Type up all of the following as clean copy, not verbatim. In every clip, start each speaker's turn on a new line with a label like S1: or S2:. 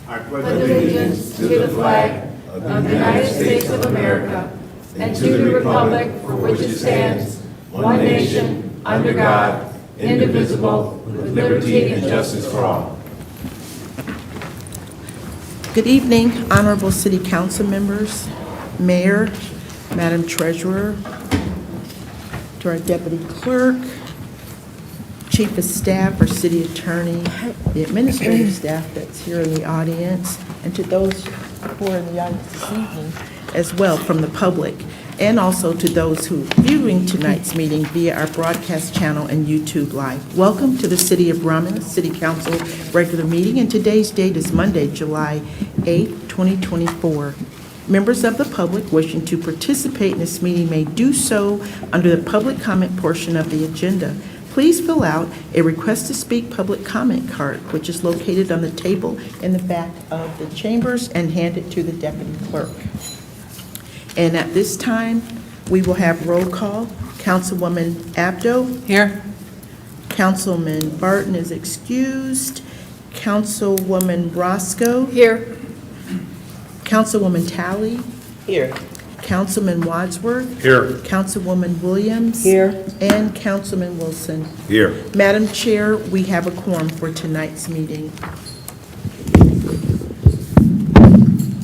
S1: I pledge allegiance to the flag of the United States of America and to the republic for which it stands, one nation, under God, indivisible, with liberty and justice for all.
S2: Good evening, honorable city council members, mayor, madam treasurer, to our deputy clerk, chief of staff, our city attorney, the administrative staff that's here in the audience, and to those who are in the audience this evening as well from the public, and also to those who are viewing tonight's meeting via our broadcast channel and YouTube Live. Welcome to the City of Romulus City Council regular meeting, and today's date is Monday, July 8th, 2024. Members of the public wishing to participate in this meeting may do so under the public comment portion of the agenda. Please fill out a request to speak public comment card, which is located on the table in the back of the chambers, and hand it to the deputy clerk. And at this time, we will have roll call. Councilwoman Abdo.
S3: Here.
S2: Councilman Barton is excused. Councilwoman Roscoe.
S3: Here.
S2: Councilwoman Talley.
S3: Here.
S2: Councilman Wadsworth.
S1: Here.
S2: Councilwoman Williams.
S3: Here.
S2: And Councilman Wilson.
S1: Here.
S2: Madam Chair, we have a quorum for tonight's meeting.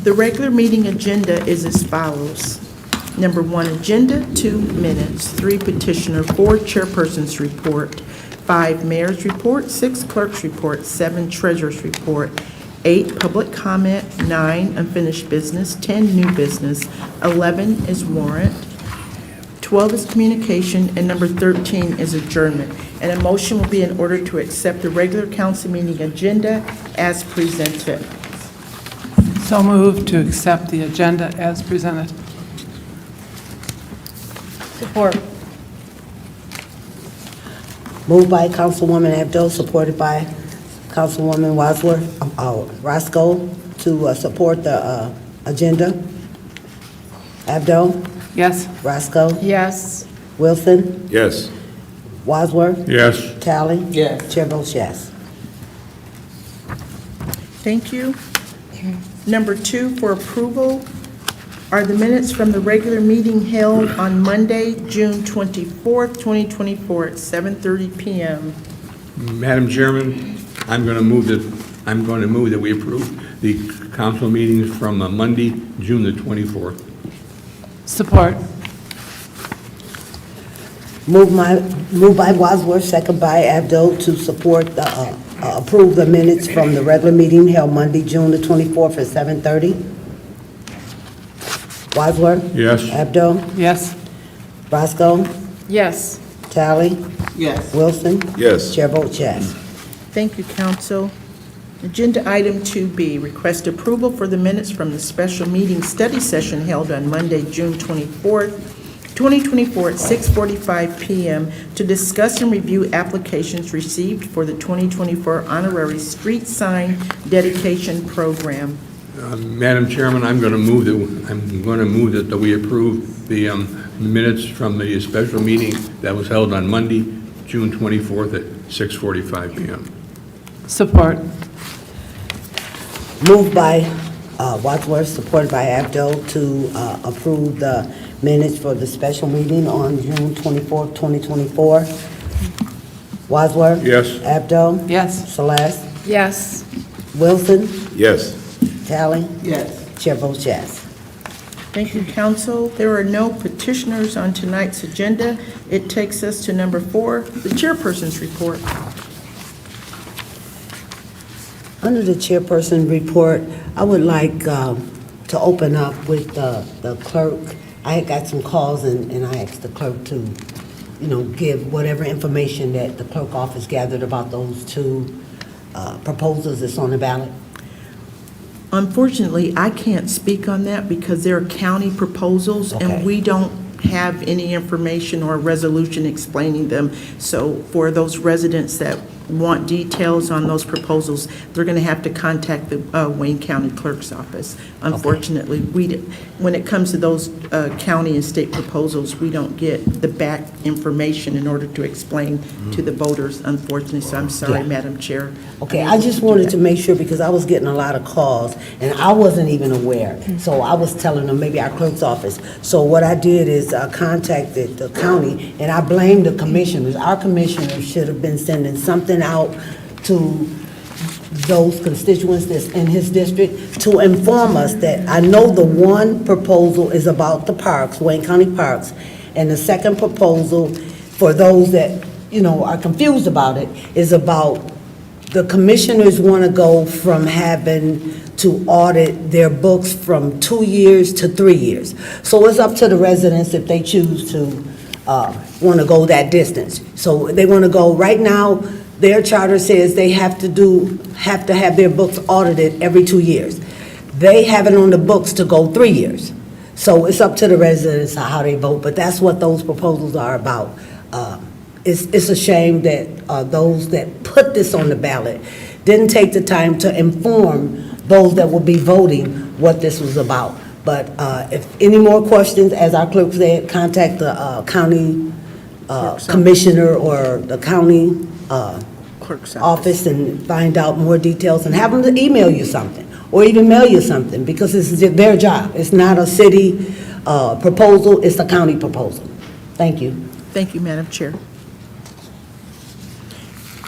S2: The regular meeting agenda is as follows. Number 1, agenda, 2 minutes, 3 petitioner, 4 chairperson's report, 5 mayor's report, 6 clerk's report, 7 treasurer's report, 8 public comment, 9 unfinished business, 10 new business, 11 is warrant, 12 is communication, and number 13 is adjournment. And a motion will be in order to accept the regular council meeting agenda as presented.
S3: So moved to accept the agenda as presented.
S4: Support. Moved by Councilwoman Abdo, supported by Councilwoman Roscoe to support the agenda. Abdo?
S3: Yes.
S4: Roscoe?
S3: Yes.
S4: Wilson?
S1: Yes.
S4: Wadsworth?
S1: Yes.
S4: Talley?
S3: Yes.
S4: Chair votes yes.
S2: Thank you. Number 2 for approval are the minutes from the regular meeting held on Monday, June 24th, 2024 at 7:30 p.m.
S5: Madam Chairman, I'm going to move that we approve the council meetings from Monday, June the 24th.
S3: Support.
S4: Moved by Wadsworth, second by Abdo to support the approve the minutes from the regular meeting held Monday, June the 24th at 7:30. Wadsworth?
S5: Yes.
S4: Abdo?
S3: Yes.
S4: Roscoe?
S3: Yes.
S4: Talley?
S3: Yes.
S4: Wilson?
S1: Yes.
S4: Chair votes yes.
S2: Thank you, council. Agenda item 2B, request approval for the minutes from the special meeting study session held on Monday, June 24th, 2024 at 6:45 p.m. to discuss and review applications received for the 2024 honorary street sign dedication program.
S5: Madam Chairman, I'm going to move that we approve the minutes from the special meeting that was held on Monday, June 24th at 6:45 p.m.
S3: Support.
S4: Moved by Wadsworth, supported by Abdo to approve the minutes for the special meeting on June 24th, 2024. Wadsworth?
S5: Yes.
S4: Abdo?
S3: Yes.
S4: Celeste?
S3: Yes.
S4: Wilson?
S1: Yes.
S4: Talley?
S3: Yes.
S4: Chair votes yes.
S2: Thank you, council. There are no petitioners on tonight's agenda. It takes us to number 4, the chairperson's report.
S4: Under the chairperson report, I would like to open up with the clerk. I had got some calls and I asked the clerk to, give whatever information that the clerk office gathered about those 2 proposals that's on the ballot.
S2: Unfortunately, I can't speak on that because they're county proposals,
S4: Okay.
S2: and we don't have any information or resolution explaining them. So for those residents that want details on those proposals, they're going to have to contact the Wayne County Clerk's Office. Unfortunately, when it comes to those county and state proposals, we don't get the back information in order to explain to the voters, unfortunately, so I'm sorry,
S4: Yeah.
S2: Madam Chair.
S4: Okay, I just wanted to make sure, because I was getting a lot of calls, and I wasn't even aware. So I was telling them, maybe our clerk's office. So what I did is contacted the county, and I blamed the commissioners. Our commissioners should have been sending something out to those constituents that's in his district to inform us that I know the one proposal is about the parks, Wayne County Parks, and the second proposal, for those that, are confused about it, is about the commissioners want to go from having to audit their books from 2 years to 3 years. So it's up to the residents if they choose to want to go that distance. So they want to go, right now, their charter says they have to have their books audited every 2 years. They have it on the books to go 3 years. So it's up to the residents how they vote, but that's what those proposals are about. It's a shame that those that put this on the ballot didn't take the time to inform those that will be voting what this was about. But if any more questions, as our clerk said, contact the county commissioner or the county
S2: Clerk's
S4: office and find out more details, and have them to email you something or even mail you something, because this is their job. It's not a city proposal, it's a county proposal. Thank you.
S2: Thank you, Madam Chair.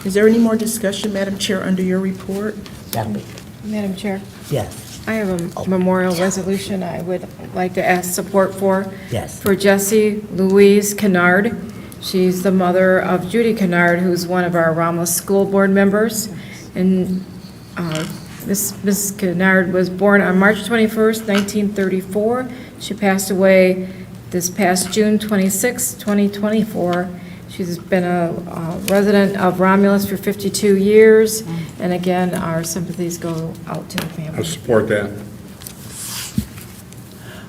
S2: Is there any more discussion, Madam Chair, under your report?
S4: That'll be,
S1: Madam Chair,
S4: yes,
S1: I have a memorial resolution I would like to ask support for.
S4: yes.
S1: For Jessie Louise Kennard. She's the mother of Judy Kennard, who's one of our Romulus School Board members. And Ms. Kennard was born on March 21st, 1934. She passed away this past June 26, 2024. She's been a resident of Romulus for 52 years. And again, our sympathies go out to the
S5: I
S1: family.
S5: support that.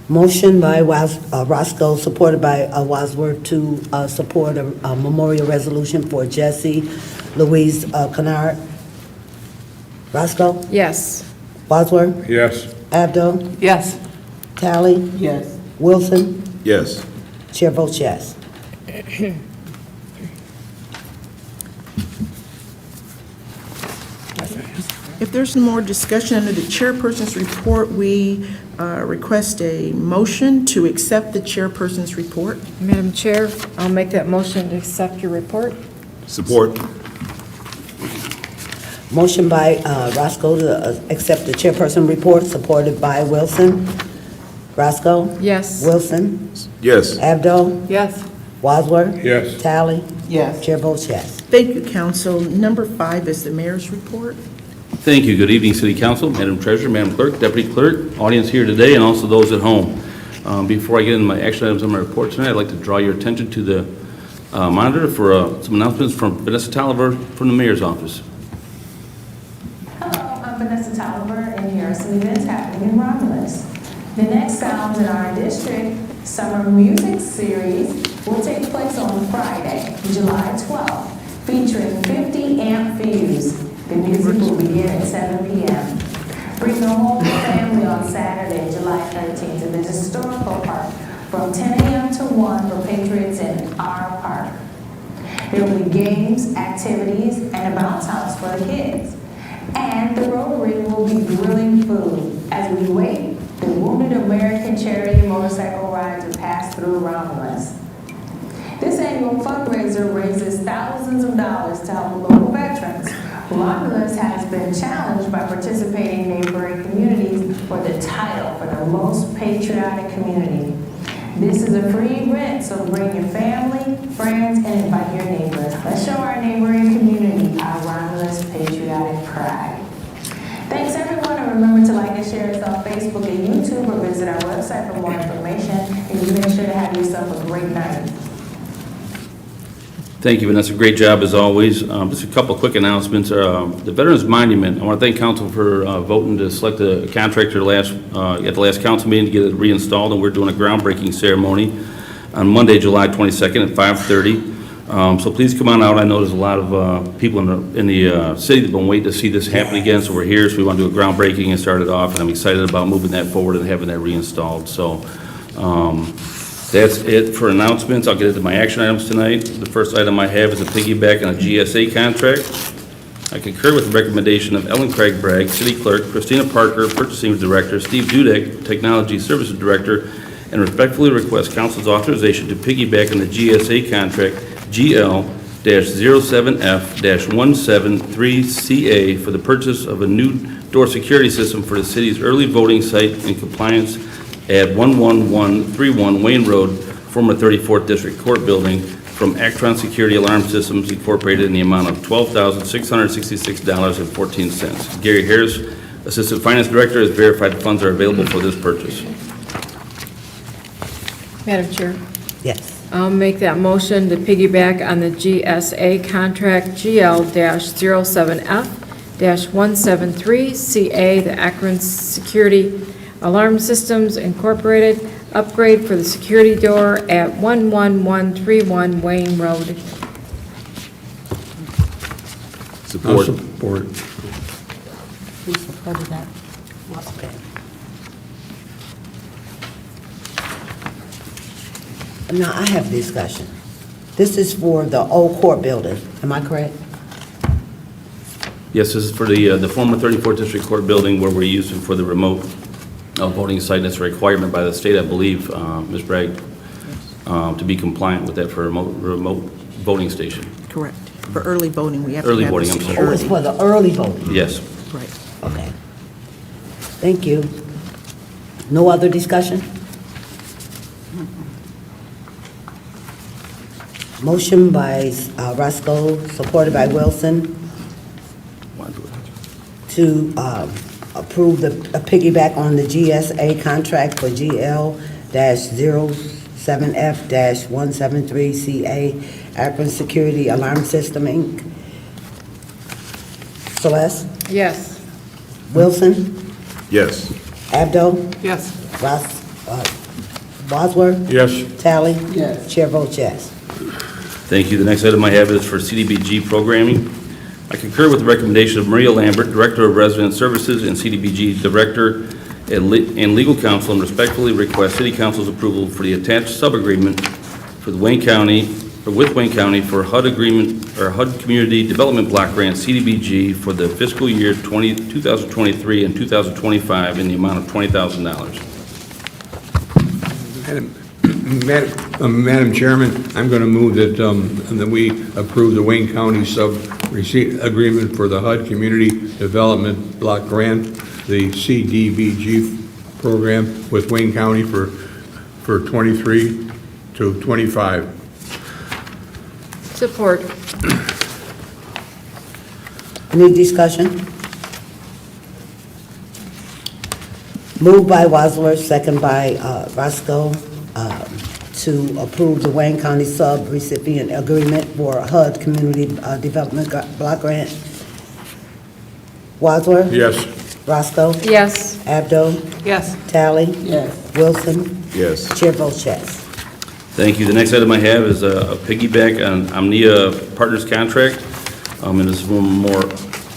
S4: Motion by Roscoe, supported by Wadsworth, to support a memorial resolution for Jessie Louise Kennard. Roscoe?
S1: Yes.
S4: Wadsworth?
S5: Yes.
S4: Abdo?
S3: Yes.
S4: Tally?
S3: Yes.
S4: Wilson?
S6: Yes.
S4: Chair votes yes.
S2: If there's no more discussion under the chairperson's report, we request a motion to accept the chairperson's report.
S1: Madam Chair, I'll make that motion to accept your report.
S6: Support.
S4: Motion by Roscoe to accept the chairperson report, supported by Wilson. Roscoe?
S1: Yes.
S4: Wilson?
S6: Yes.
S4: Abdo?
S3: Yes.
S4: Wadsworth?
S5: Yes.
S4: Tally?
S3: Yes.
S4: Chair votes yes.
S2: Thank you, council. Number 5 is the mayor's report.
S7: Thank you. Good evening, City Council, Madam Treasurer, Madam Clerk, Deputy Clerk, audience here today, and also those at home. Before I get into my action items on my report tonight, I'd like to draw your attention to the monitor for some announcements from Vanessa Tolliver from the Mayor's Office.
S8: Hello, I'm Vanessa Tolliver, and here are some events happening in Romulus. The next Sounds in Our District Summer Music Series will take place on Friday, July 12th, featuring 50 amp views. The music will begin at 7 p.m. Bring the whole family on Saturday, July 13th, to the Historical Park from 10 a.m. to 1 for Patriots in our park. There will be games, activities, and a bounce house for the kids. And the Rotary will be grilling food. As we wait, the Wounded American Charity motorcycle ride to pass through Romulus. This annual fundraiser raises thousands of dollars to help local veterans. Romulus has been challenged by participating neighboring communities for the title for the most patriotic community. This is a free event, so bring your family, friends, and invite your neighbors. Let's show our neighboring community our Romulus patriotic pride. Thanks, everyone, and remember to like and share us on Facebook and YouTube, or visit our website for more information. And you make sure to have yourself a great night.
S7: Thank you, Vanessa. Great job as always. Just a couple quick announcements. The Veterans Monument, I want to thank council for voting to select a contractor at the last council meeting to get it reinstalled, and we're doing a groundbreaking ceremony on Monday, July 22nd at 5:30. So please come on out. I know there's a lot of people in the city that have been waiting to see this happen again, so we're here. So we want to do a groundbreaking and start it off, and I'm excited about moving that forward and having that reinstalled. So that's it for announcements. I'll get into my action items tonight. The first item I have is a piggyback on a GSA contract. I concur with the recommendation of Ellen Craig Bragg, City Clerk, Christina Parker, Purchasing Director, Steve Dudek, Technology Services Director, and respectfully request Council's authorization to piggyback on the GSA contract GL-07F-173CA for the purchase of a new door security system for the city's early voting site in compliance at 11131 Wayne Road, former 34th District Court Building, from Actron Security Alarm Systems Incorporated in the amount of $12,666.14. Gary Harris, Assistant Finance Director, has verified the funds are available for this purchase.
S1: Madam Chair,
S4: Yes.
S1: I'll make that motion to piggyback on the GSA contract GL-07F-173CA, the Akron Security Alarm Systems Incorporated, upgrade for the security door at 11131 Wayne Road.
S5: I'll support.
S2: Who supported that?
S4: Okay. Now, I have a discussion. This is for the old court building, am I correct?
S7: Yes, this is for the former 34th District Court Building where we're using for the remote voting site. That's a requirement by the state, I believe, Ms. Bragg, to be compliant with that for a remote voting station.
S2: Correct. For early voting, we have to
S7: Early
S2: have the
S7: voting, I'm sorry.
S4: Oh, it's
S2: security.
S4: for the early voting?
S7: Yes.
S2: Right.
S4: Okay. Thank you. No other discussion? Motion by Roscoe, supported by Wilson, to approve a piggyback on the GSA contract for GL-07F-173CA Akron Security Alarm System, Inc. Celeste?
S1: Yes.
S4: Wilson?
S5: Yes.
S4: Abdo?
S3: Yes.
S4: Bosworth?
S5: Yes.
S4: Tally? Yes. Chair votes yes.
S7: Thank you. The next item I have is for CDBG programming. I concur with the recommendation of Maria Lambert, Director of Resident Services and CDBG Director and Legal Counsel, and respectfully request City Council's approval for the attached sub-agreement with Wayne County for HUD agreement, or HUD Community Development Block Grant, CDBG, for the fiscal year 2023 and 2025 in the amount of $20,000.
S5: Madam Chairman, I'm going to move that we approve the Wayne County sub-receipt agreement for the HUD Community Development Block Grant, the CDBG program with Wayne County for 23 to 25.
S1: Support.
S4: Any discussion? Moved by Wadsworth, second by Roscoe, to approve the Wayne County sub-recipient agreement for HUD Community Development Block Grant. Wadsworth?
S5: Yes.
S4: Roscoe?
S1: Yes.
S4: Abdo?
S3: Yes.
S4: Tally? Yes. Wilson?
S5: Yes.
S4: Chair votes yes.
S7: Thank you. The next item I have is a piggyback on Omnia Partners contract. And this is one more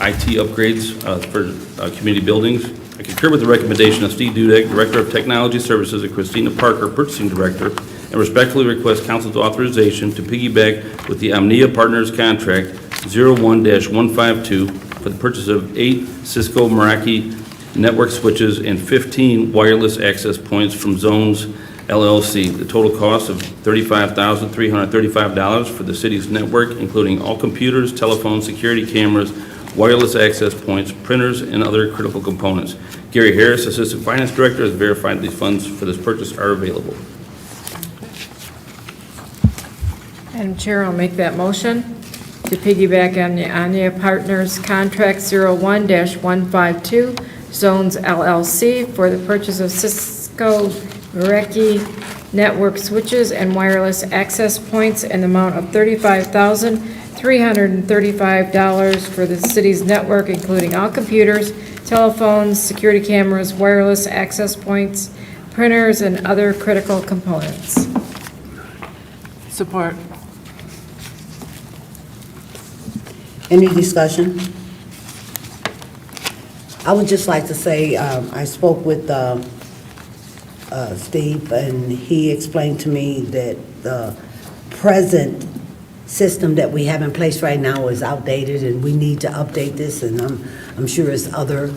S7: IT upgrades for community buildings. I concur with the recommendation of Steve Dudek, Director of Technology Services, and Christina Parker, Purchasing Director, and respectfully request Council's authorization to piggyback with the Omnia Partners contract 01-152 for the purchase of 8 Cisco Meraki network switches and 15 wireless access points from Zones LLC. The total cost of $35,335 for the city's network, including all computers, telephones, security cameras, wireless access points, printers, and other critical components. Gary Harris, Assistant Finance Director, has verified these funds for this purchase are available.
S1: Madam Chair, I'll make that motion to piggyback on the Anya Partners Contract 01-152, Zones LLC, for the purchase of Cisco Meraki network switches and wireless access points in the amount of $35,335 for the city's network, including all computers, telephones, security cameras, wireless access points, printers, and other critical components.
S3: Support.
S4: Any discussion? I would just like to say, I spoke with Steve, and he explained to me that the present system that we have in place right now is outdated, and we need to update this, and I'm sure it's other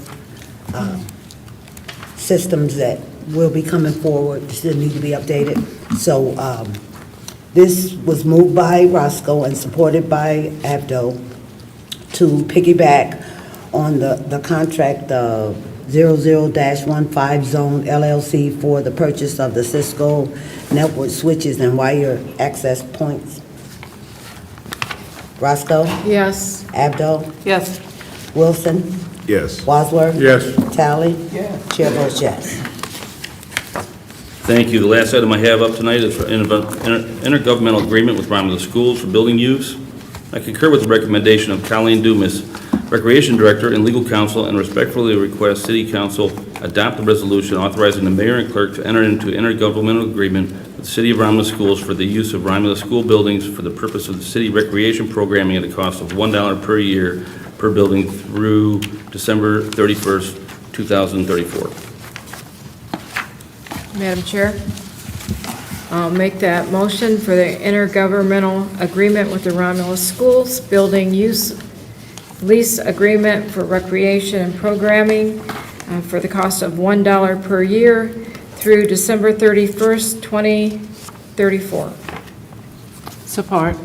S4: systems that will be coming forward, still need to be updated. So this was moved by Roscoe and supported by Abdo to piggyback on the contract 00-15 Zone LLC for the purchase of the Cisco network switches and wire access points. Roscoe?
S1: Yes.
S4: Abdo?
S3: Yes.
S4: Wilson?
S6: Yes.
S4: Wadsworth?
S5: Yes.
S4: Tally?
S3: Yes.
S4: Chair votes yes.
S7: Thank you. The last item I have up tonight is for intergovernmental agreement with Romulus Schools for building use. I concur with the recommendation of Colleen Dumas, Recreation Director and Legal Counsel, and respectfully request City Council adopt the resolution authorizing the mayor and clerk to enter into intergovernmental agreement with the City of Romulus Schools for the use of Romulus school buildings for the purpose of the city recreation programming at a cost of $1 per year per building through December 31st, 2034.
S1: Madam Chair, I'll make that motion for the intergovernmental agreement with the Romulus Schools, building use lease agreement for recreation and programming for the cost of $1 per year through December 31st, 2034.
S3: Support.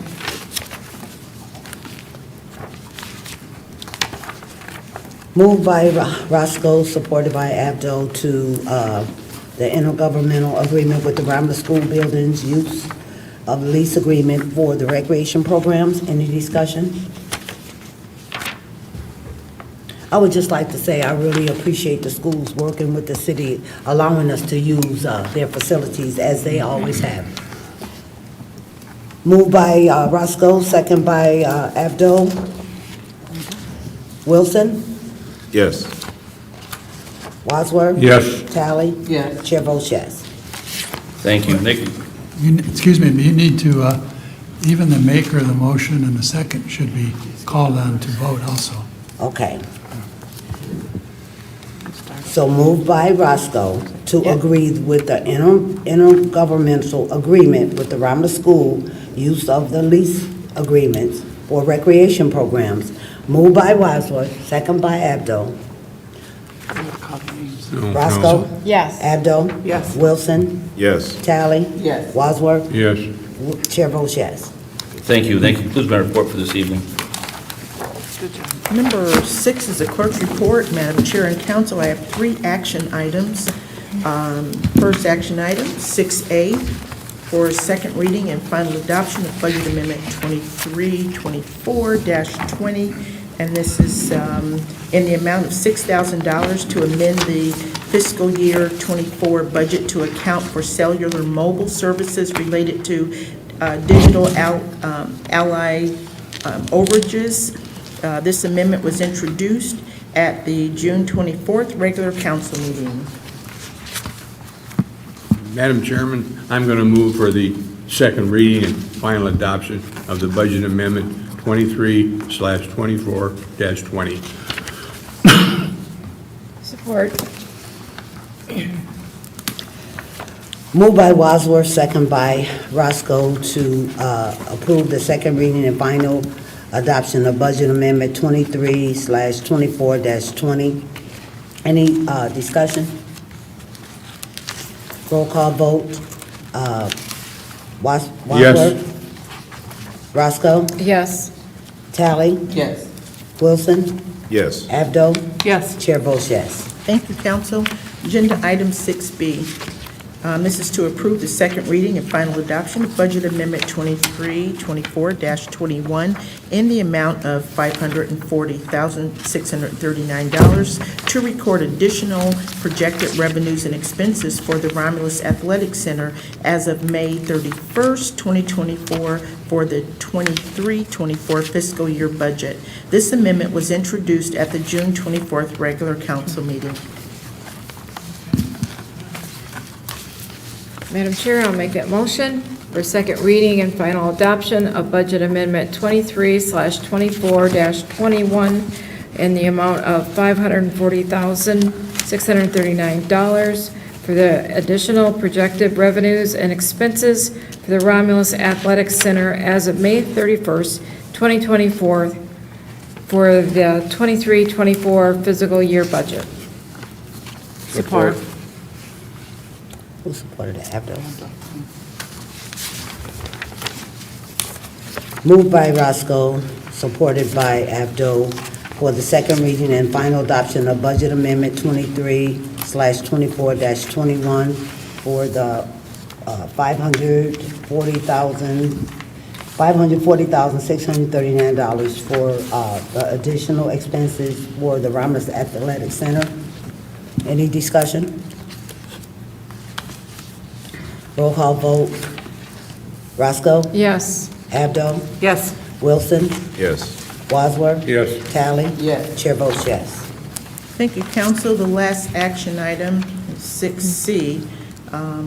S4: Moved by Roscoe, supported by Abdo to the intergovernmental agreement with the Romulus School Buildings use of lease agreement for the recreation programs. Any discussion? I would just like to say I really appreciate the schools working with the city, allowing us to use their facilities as they always have. Moved by Roscoe, second by Abdo. Wilson?
S6: Yes.
S4: Wadsworth?
S5: Yes.
S4: Tally?
S3: Yes.
S4: Chair votes yes.
S7: Thank you. Nick?
S9: Excuse me, but you need to, even the maker of the motion and the second should be called on to vote also.
S4: Okay. So moved by Roscoe to agree with the intergovernmental agreement with the Romulus School use of the lease agreements for recreation programs. Moved by Wadsworth, second by Abdo.
S5: No,
S4: Roscoe?
S5: no.
S1: Yes.
S4: Abdo?
S3: Yes.
S4: Wilson?
S6: Yes.
S4: Tally?
S3: Yes.
S4: Wadsworth?
S5: Yes.
S4: Chair votes yes.
S7: Thank you. That concludes my report for this evening.
S3: Good job.
S2: Number 6 is a clerk's report. Madam Chair and Council, I have 3 action items. First action item, 6A, for second reading and final adoption of Budget Amendment 2324-20, and this is in the amount of $6,000 to amend the fiscal year 24 budget to account for cellular mobile services related to digital ally overages. This amendment was introduced at the June 24th regular council meeting.
S5: Madam Chairman, I'm going to move for the second reading and final adoption of the budget amendment 23/24-20.
S1: Support.
S4: Moved by Wadsworth, second by Roscoe to approve the second reading and final adoption of Budget Amendment 23/24-20. Any discussion? Roll call vote. Wadsworth? Roscoe?
S1: Yes.
S4: Tally?
S3: Yes.
S4: Wilson?
S6: Yes.
S4: Abdo?
S3: Yes.
S4: Chair votes yes.
S2: Thank you, council. Agenda item 6B. This is to approve the second reading and final adoption of Budget Amendment 2324-21 in the amount of $540,639 to record additional projected revenues and expenses for the Romulus Athletic Center as of May 31st, 2024 for the 23-24 fiscal year budget. This amendment was introduced at the June 24th regular council meeting.
S1: Madam Chair, I'll make that motion. for second reading and final adoption of Budget Amendment 23/24-21 in the amount of $540,639 for the additional projected revenues and expenses for the Romulus Athletic Center as of May 31st, 2024, for the 23-24 fiscal year budget.
S3: Support.
S4: Who supported it? Abdo? Moved by Roscoe, supported by Abdo, for the second reading and final adoption of Budget Amendment 23/24-21 for the $540,639 for the additional expenses for the Romulus Athletic Center. Any discussion? Roll call vote. Roscoe?
S1: Yes.
S4: Abdo?
S3: Yes.
S4: Wilson?
S5: Yes.
S4: Wadsworth?
S5: Yes.
S4: Tally?
S3: Yes.
S4: Chair votes yes.
S2: Thank you, council. The last action item, 6C,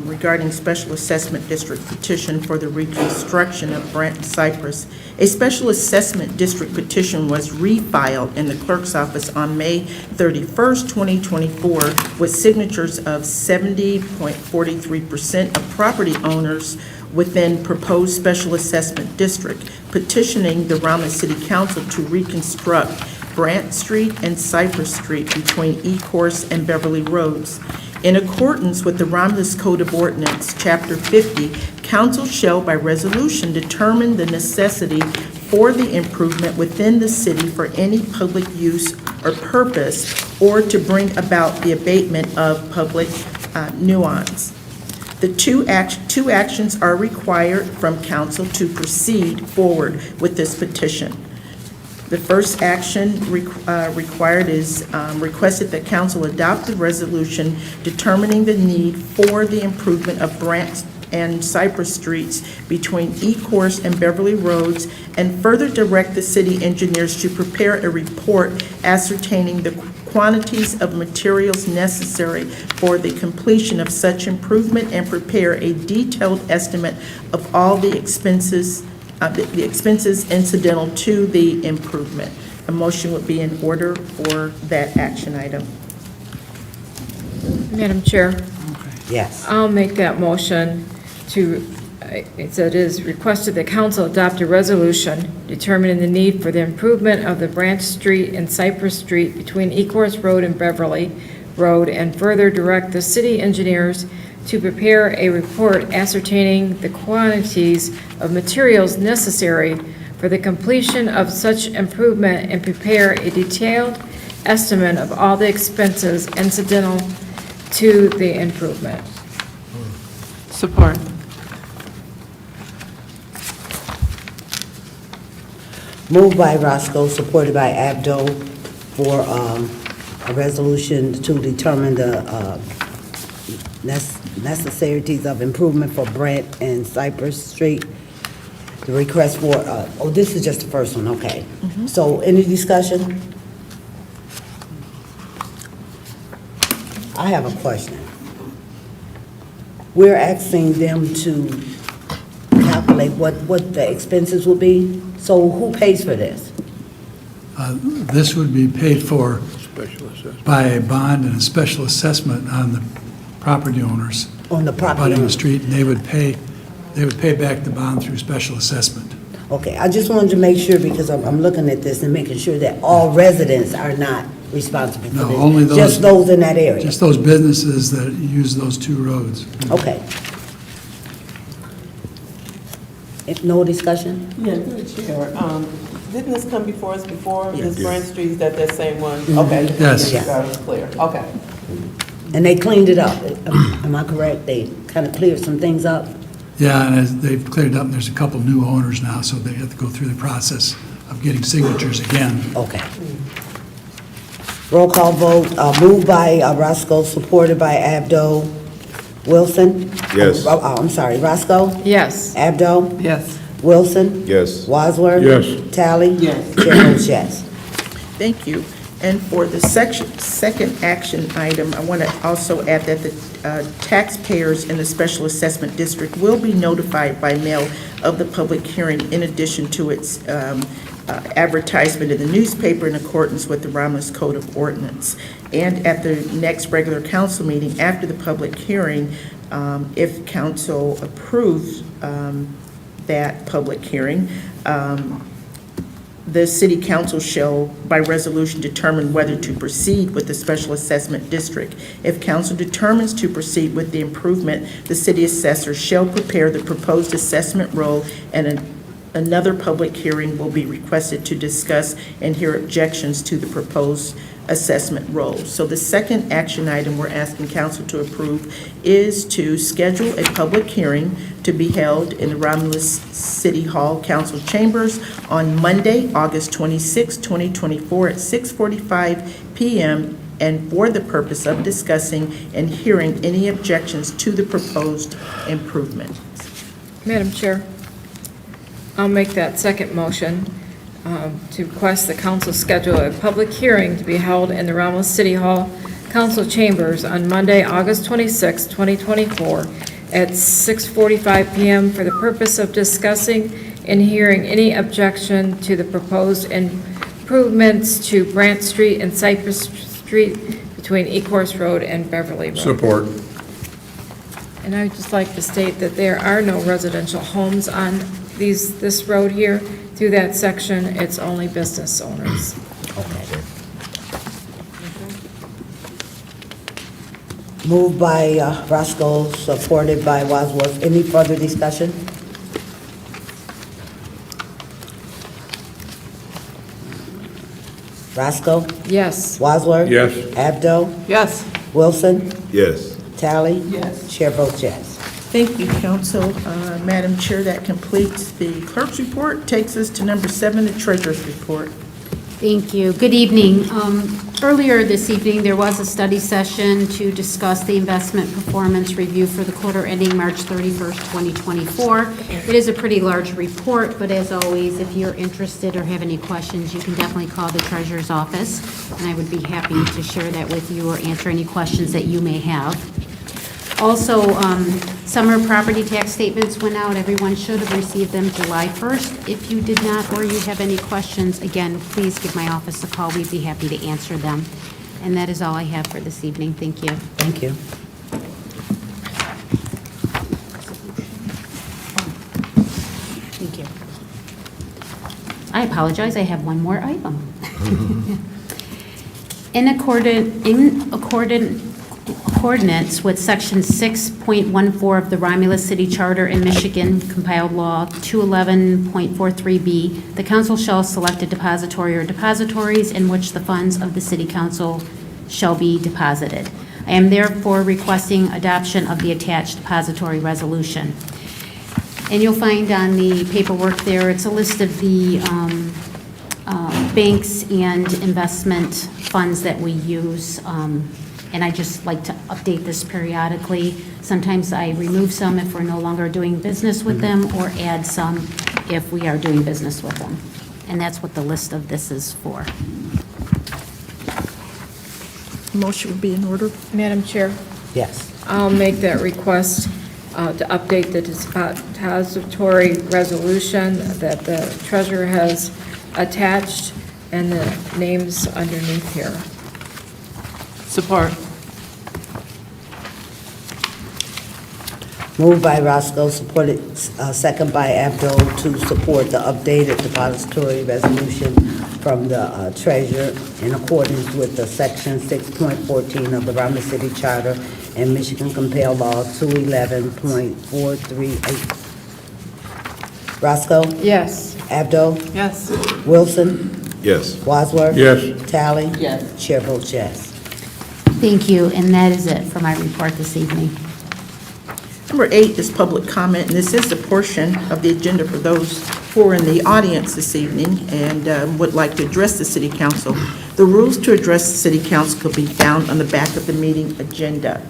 S2: regarding Special Assessment District petition for the reconstruction of Brent Cypress. A Special Assessment District petition was refiled in the clerk's office on May 31st, 2024, with signatures of 70.43% of property owners within proposed Special Assessment District, petitioning the Romulus City Council to reconstruct Brant Street and Cypress Street between Ecorse and Beverly Roads. In accordance with the Romulus Code of Ordinance, Chapter 50, council shall by resolution determine the necessity for the improvement within the city for any public use or purpose, or to bring about the abatement of public nuisance. The two actions are required from council to proceed forward with this petition. The first action required is requested that council adopt the resolution determining the need for the improvement of Brant and Cypress Streets between Ecorse and Beverly Roads, and further direct the city engineers to prepare a report ascertaining the quantities of materials necessary for the completion of such improvement, and prepare a detailed estimate of all the expenses incidental to the improvement. A motion would be in order for that action item.
S1: Madam Chair,
S4: Yes.
S1: I'll make that motion to, it is requested that council adopt a resolution determining the need for the improvement of the Branch Street and Cypress Street between Ecorse Road and Beverly Road, and further direct the city engineers to prepare a report ascertaining the quantities of materials necessary for the completion of such improvement, and prepare a detailed estimate of all the expenses incidental to the improvement.
S3: Support.
S4: Moved by Roscoe, supported by Abdo, for a resolution to determine the necessities of improvement for Brant and Cypress Street. The request for, oh, this is just the first one, okay. So, any discussion? I have a question. We're asking them to calculate what the expenses will be, so who pays for this?
S9: This would be paid for
S5: Special assessment.
S9: by a bond and a special assessment on the property owners
S4: On the property
S9: abutting the
S4: owner?
S9: street, and they would pay back the bond through special assessment.
S4: Okay, I just wanted to make sure, because I'm looking at this and making sure that all residents are not responsible for
S9: No,
S4: this.
S9: only those-
S4: Just those in that area?
S9: Just those businesses that use those two roads.
S4: Okay. If no discussion?
S6: Yeah, through the chair. Didn't this come before us before?
S4: Yes.
S6: This Branch Street, is that same one?
S4: Mhm.
S6: Okay.
S9: Yes.
S6: Yeah, that was clear. Okay.
S4: And they cleaned it up, am I correct? They kind of cleared some things up?
S9: Yeah, and as they've cleared it up, and there's a couple new owners now, so they have to go through the process of getting signatures again.
S4: Okay. Roll call vote, moved by Roscoe, supported by Abdo. Wilson?
S10: Yes.
S4: I'm sorry, Roscoe?
S1: Yes.
S4: Abdo?
S3: Yes.
S4: Wilson?
S10: Yes.
S4: Wadsworth?
S5: Yes.
S4: Tally?
S6: Yes.
S4: Chair votes yes.
S2: Thank you. And for the second action item, I want to also add that the taxpayers in the Special Assessment District will be notified by mail of the public hearing in addition to its advertisement in the newspaper in accordance with the Romulus Code of Ordinance. And at the next regular council meeting after the public hearing, if council approves that public hearing, the city council shall, by resolution, determine whether to proceed with the special assessment district. If council determines to proceed with the improvement, the city assessor shall prepare the proposed assessment roll, and another public hearing will be requested to discuss and hear objections to the proposed assessment roll. So the second action item we're asking council to approve is to schedule a public hearing to be held in the Romulus City Hall Council Chambers on Monday, August 26, 2024 at 6:45 p.m. and for the purpose of discussing and hearing any objections to the proposed improvement.
S1: Madam Chair, I'll make that second motion to request the council schedule a public hearing to be held in the Romulus City Hall Council Chambers on Monday, August 26, 2024 at 6:45 p.m. for the purpose of discussing and hearing any objection to the proposed improvements to Brant Street and Cypress Street between Ecorse Road and Beverly Road.
S5: Support.
S1: And I would just like to state that there are no residential homes on this road here. Through that section, it's only business owners.
S4: Okay. Moved by Roscoe, supported by Wadsworth. Any further discussion? Roscoe?
S1: Yes.
S4: Wadsworth?
S5: Yes.
S4: Abdo?
S3: Yes.
S4: Wilson?
S10: Yes.
S4: Tally?
S3: Yes.
S4: Chair votes yes.
S2: Thank you, council. Madam Chair, that completes the clerk's report. Takes us to number 7, the treasurer's report.
S11: Thank you. Good evening. Earlier this evening, there was a study session to discuss the investment performance review for the quarter ending March 31st, 2024. It is a pretty large report, but as always, if you're interested or have any questions, you can definitely call the treasurer's office, and I would be happy to share that with you or answer any questions that you may have. Also, summer property tax statements went out. Everyone should have received them July 1st. If you did not or you have any questions, again, please give my office a call. We'd be happy to answer them. And that is all I have for this evening. Thank you.
S4: Thank you.
S11: Thank you. I apologize, I have one more item. In accordance with Section 6.14 of the Romulus City Charter in Michigan Compiled Law 211.43B, the council shall select a depository or depositories in which the funds of the city council shall be deposited. I am therefore requesting adoption of the attached depository resolution. And you'll find on the paperwork there, it's a list of the banks and investment funds that we use. And I just like to update this periodically. Sometimes I remove some if we're no longer doing business with them, or add some if we are doing business with them. And that's what the list of this is for.
S2: Motion would be in order.
S1: Madam Chair,
S4: Yes.
S1: I'll make that request to update the depository resolution that the treasurer has attached and the names underneath here.
S3: Support.
S4: Moved by Roscoe, supported, second by Abdul, to support the updated depository resolution from the treasurer in accordance with the Section 6.14 of the Romulus City Charter and Michigan Compiled Law 211.438. Roscoe?
S1: Yes.
S4: Abdul?
S3: Yes.
S4: Wilson?
S10: Yes.
S4: Wadsworth?
S5: Yes.
S4: Tally?
S3: Yes.
S4: Chair votes yes.
S11: Thank you, and that is it for my report this evening.
S2: Number 8 is public comment, and this is the portion of the agenda for those who are in the audience this evening and would like to address the city council. The rules to address the city council could be found on the back of the meeting agenda.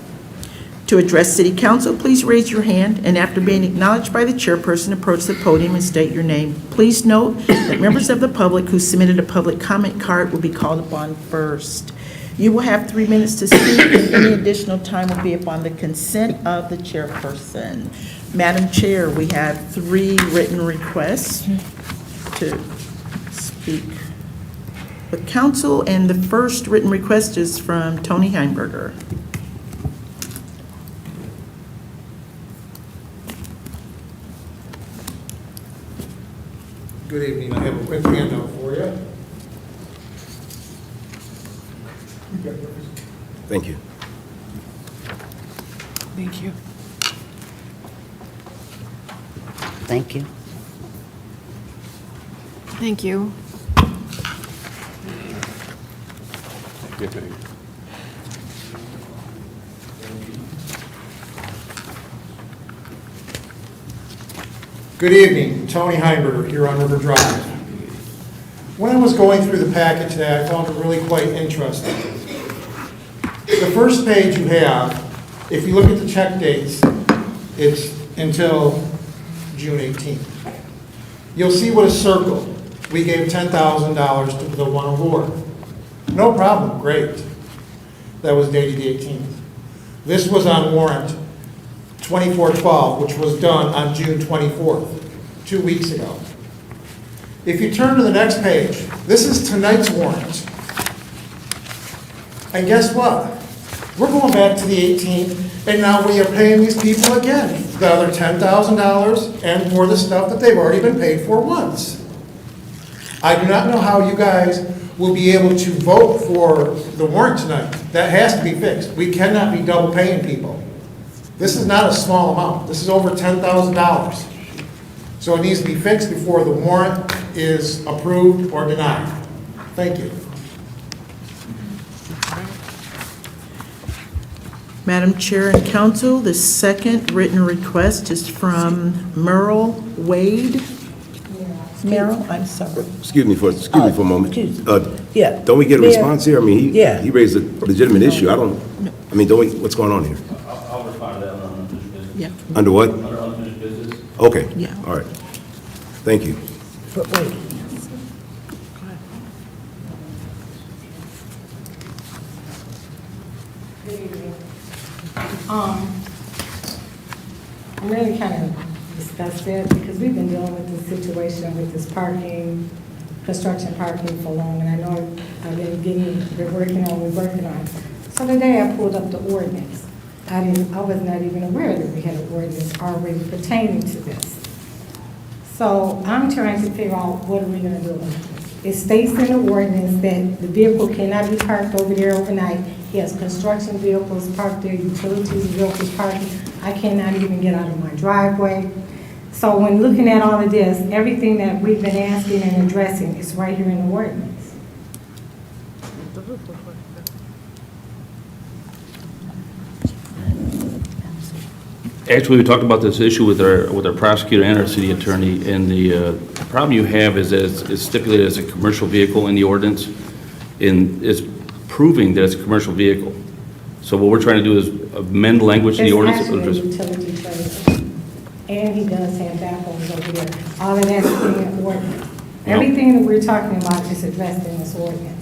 S2: To address City Council, please raise your hand, and after being acknowledged by the chairperson, approach the podium and state your name. Please note that members of the public who submitted a public comment card will be called upon first. You will have 3 minutes to speak, and any additional time will be upon the consent of the chairperson. Madam Chair, we have 3 written requests to speak with council, and the first written request is from Tony Heimberger.
S10: Good evening. I have a quick handout for you.
S12: Thank you.
S3: Thank you.
S4: Thank you.
S1: Thank you.
S10: Good evening. Tony Heimberger here on River Drive. When I was going through the packet today, I found it really quite interesting. The first page you have, if you look at the check dates, it's until June 18th. You'll see what is circled. We gave $10,000 to the one award. No problem, great. That was dated the 18th. This was on warrant 2412, which was done on June 24th, 2 weeks ago. If you turn to the next page, this is tonight's warrant. And guess what? We're going back to the 18th, and now we are paying these people again the other $10,000 and for the stuff that they've already been paid for once. I do not know how you guys will be able to vote for the warrant tonight. That has to be fixed. We cannot be double paying people. This is not a small amount. This is over $10,000. So it needs to be fixed before the warrant is approved or denied. Thank you.
S2: Madam Chair and Council, the second written request is from Merle Wade. Merle, I'm sorry.
S12: Excuse me for a moment.
S4: Yeah.
S12: Don't we get a
S4: Mayor.
S12: response here? I mean,
S4: Yeah.
S12: he raised a legitimate issue. Don't we, what's going on here?
S7: I'll respond to that on unfinished business.
S2: Yeah.
S12: Under what?
S7: Under unfinished business.
S12: Okay.
S2: Yeah.
S12: All right. Thank you.
S4: But wait.
S13: I'm really kind of disgusted because we've been dealing with this situation with this parking, construction parking for long, and I know I've been we're working on. So today I pulled up the ordinance. I was not even aware that we had an ordinance already pertaining to this. So I'm trying to figure out what are we gonna do. It states in the ordinance that the vehicle cannot be parked over there overnight. He has construction vehicles parked there, utilities vehicles parked. I cannot even get out of my driveway. So when looking at all of this, everything that we've been asking and addressing is right here in the ordinance.
S7: Actually, we talked about this issue with our prosecutor and our city attorney, and the problem you have is that it's stipulated as a commercial vehicle in the ordinance, and it's proving that it's a commercial vehicle. So what we're trying to do is amend the language in the ordinance.
S13: It's actually a utility trailer. And he does have backhoes over there. All of that's in the ordinance. Everything that we're talking about is addressed in this ordinance.